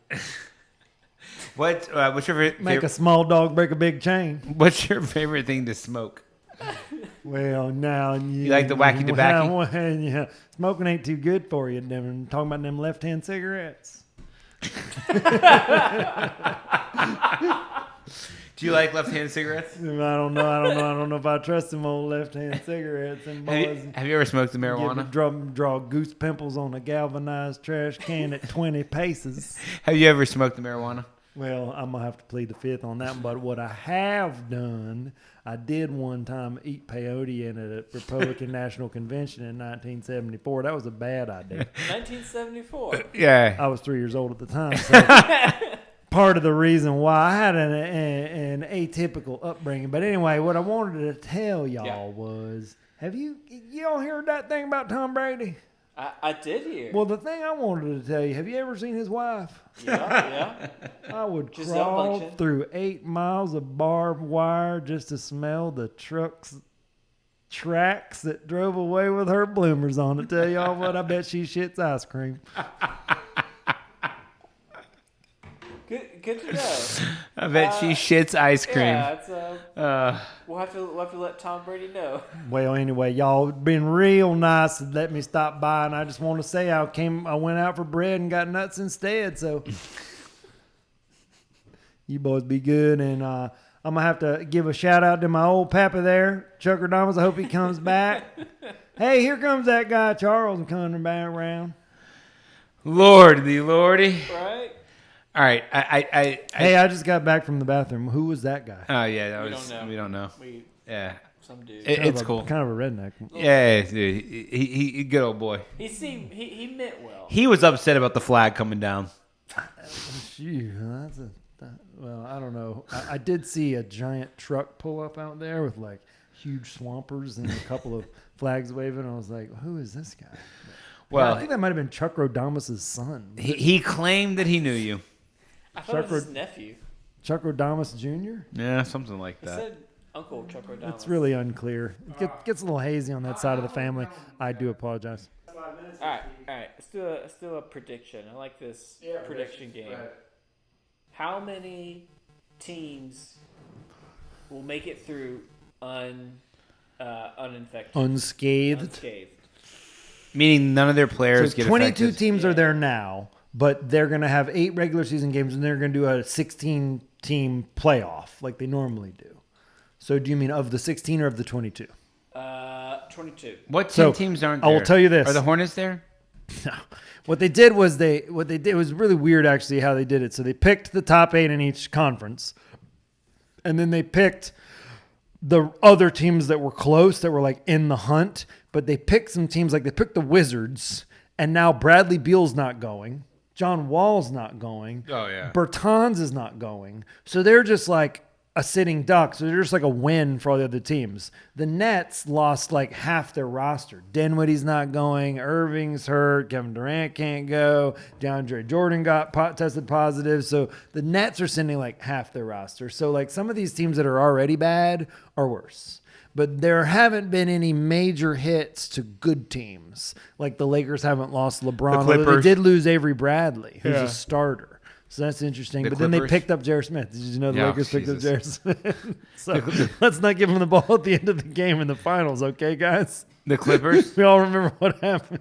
What's your favorite? Make a small dog break a big chain. What's your favorite thing to smoke? Well, now you like the wacky tobacco? Well, yeah, smoking ain't too good for you. Talking about them left-hand cigarettes. Do you like left-handed cigarettes? I don't know if I trust them old left-hand cigarettes. And boys, Have you ever smoked the marijuana? draw goose pimples on a galvanized trash can at 20 paces. Have you ever smoked the marijuana? Well, I'm gonna have to plead the fifth on that one. But what I have done, I did one time eat peyote in a Republican National Convention in 1974. That was a bad idea. 1974. Yeah. I was 3 years old at the time. So part of the reason why I had an atypical upbringing. But anyway, what I wanted to tell y'all was, have y'all heard that thing about Tom Brady? I did hear. Well, the thing I wanted to tell you, have you ever seen his wife? Yeah. I would Giselle crawl Bundchen. through 8 miles of barbed wire just to smell the tracks that drove away with her bloomers on. To tell y'all what, I bet she shits ice cream. Good to know. I bet she shits ice cream. Yeah, it's we'll have to let Tom Brady know. Well, anyway, y'all been real nice to let me stop by, and I just want to say I went out for bread and got nuts instead. So you boys be good, and I'm gonna have to give a shout out to my old papa there, ChuckTalks. I hope he comes back. Hey, here comes that guy Charles coming back around. Lordy. Right? All right. Hey, I just got back from the bathroom. Who was that guy? Oh yeah, We we don't know. Yeah, Some dude. it's cool. Kind of a redneck. Yeah, dude. He good old boy. He meant well. He was upset about the flag coming down. Phew, well, I don't know. I did see a giant truck pull up out there with like huge swampers and a couple of flags waving. I was like, who is this guy? Well, I think that might have been Steverdamus' son. he claimed that he knew you. I thought it was his nephew. Steverdamus Jr.? Yeah, something like He that. said Uncle Steverdamus. It's really unclear. It gets a little hazy on that side of the family. I do apologize. All right. Let's do a prediction. I like this prediction game. Right. How many teams will make it through uninfected, Unscathed. Meaning none of their players So get 22 affected. teams are there now, but they're going to have 8 regular season games, and they're going to do a 16-team playoff like they normally do. So do you mean of the 16 or of the 22? 22. What So, teams aren't I there? will tell you this. Are the Hornets there? No. What they did was it was really weird actually how they did it. So they picked the top 8 in each conference, and then they picked the other teams that were close, that were like in the hunt, but they picked some teams, like they picked the Wizards, and now Bradley Beal's not going. John Wall's not going. Oh, yeah. Bertans is not going. So they're just like a sitting duck. So they're just like a win for all the other teams. The Nets lost like half their roster. Dinwiddie's not going. Irving's hurt. Kevin Durant can't go. DeAndre Jordan got tested positive. So the Nets are sending like half their roster. So like some of these teams that are already bad are worse. But there haven't been any major hits to good teams. Like the Lakers haven't lost LeBron. Although they Clippers. did lose Avery Bradley, who's a starter. So that's interesting. The But then they Clippers. picked up J.R. Smith. Did you know the Yeah, Lakers picked up Jesus. J.R. Smith? So let's not give him the ball at the end of the game in the finals, okay, guys? The Clippers? We all remember what happened.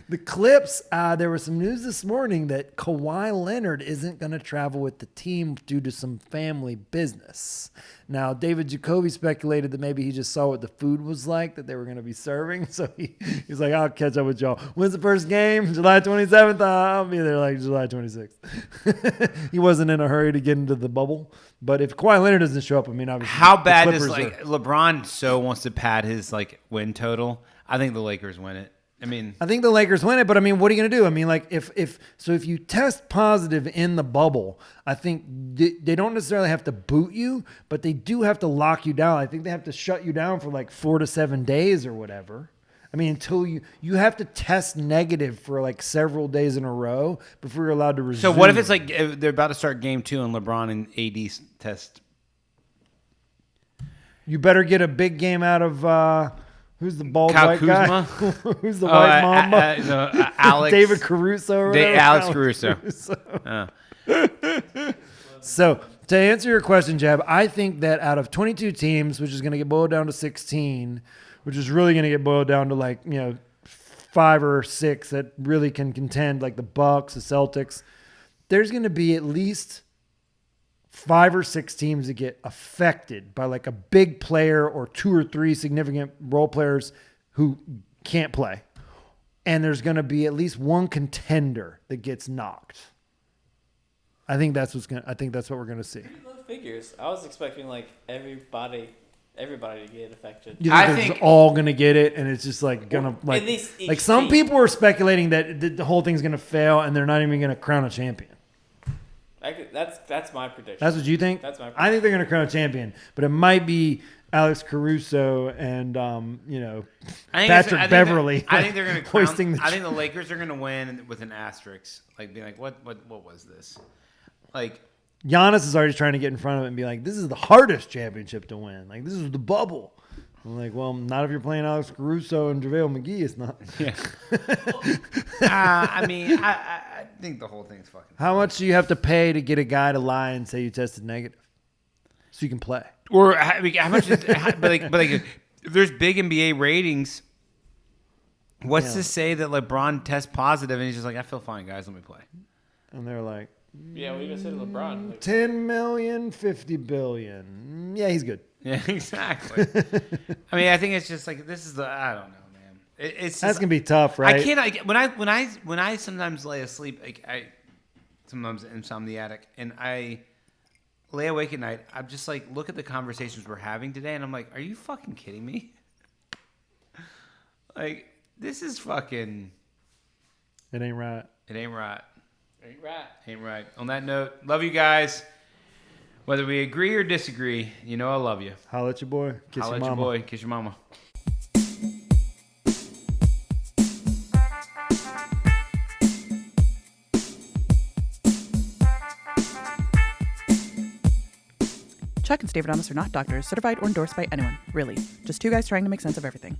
The Clips, there was some news this morning that Kawhi Leonard isn't going to travel with the team due to some family business. Now, David Jacoby speculated that maybe he just saw what the food was like that they were going to be serving. So he's like, I'll catch up with y'all. When's the first game? July 27th? I'll be there like July 26th. He wasn't in a hurry to get into the bubble. But if Kawhi Leonard doesn't show up, I mean, obviously. How the bad does Clippers are- LeBron so wants to pad his win total? I think the Lakers win it. I mean, I think the Lakers win it, but I mean, what are you going to do? I mean, like if you test positive in the bubble, I think they don't necessarily have to boot you, but they do have to lock you down. I think they have to shut you down for like 4 to 7 days or whatever. I mean, until you have to test negative for like several days in a row before you're allowed to resume. so what if it's like they're about to start game 2 and LeBron and AD test? You better get a big game out of who's the bald Kyle white Kuzma? guy? Who's the white mamba? Alex. David Caruso or whatever. Alex Caruso. So to answer your question, Jab, I think that out of 22 teams, which is going to get boiled down to 16, which is really going to get boiled down to 5 or 6 that really can contend, like the Bucks, the Celtics, there's going to be at least 5 or 6 teams that get affected by like a big player or 2 or 3 significant role players who can't play. And there's going to be at least one contender that gets knocked. I think that's what we're going to see. Low figures. I was expecting like everybody to get affected. You I think think- they're all going to get it, and it's just like going to At least each like some team. people are speculating that the whole thing's going to fail, and they're not even going to crown a champion. That's my prediction. That's what you think? That's my I think they're going to crown a champion, but it might be Alex Caruso and Patrick Beverly. I think they're going to hoisting I think the Lakers are going to win with an asterisk, like being like, what was this? Like Giannis is already trying to get in front of it and be like, this is the hardest championship to win. Like this is the bubble. I'm like, well, not if you're playing Alex Caruso and JaVale McGee. It's not. Yeah. I mean, I think the whole thing's fucking. How much do you have to pay to get a guy to lie and say you tested negative, so you can play? Or how much? But like, if there's big NBA ratings. What's to say that LeBron tests positive and he's just like, I feel fine, guys, let me play. And they're like, yeah, we just said LeBron. Like, 10 million, 50 billion. Yeah, he's good. Yeah, exactly. I mean, I think it's just like this is the I don't know, man. It's That's just, gonna be tough, right? I can't. When I sometimes lay asleep, like I sometimes insomniatic, and I lay awake at night. I'm just like look at the conversations we're having today, and I'm like, are you fucking kidding me? Like this is fucking. It ain't right. It ain't right. ain't right. Ain't right. On that note, love you guys. Whether we agree or disagree, you know I love you. Holla at your boy. Kiss Holla your at mama. your boy. Kiss your mama. Chuck and Steverdamus are not doctors, certified or endorsed by anyone, really. Just two guys trying to make sense of everything.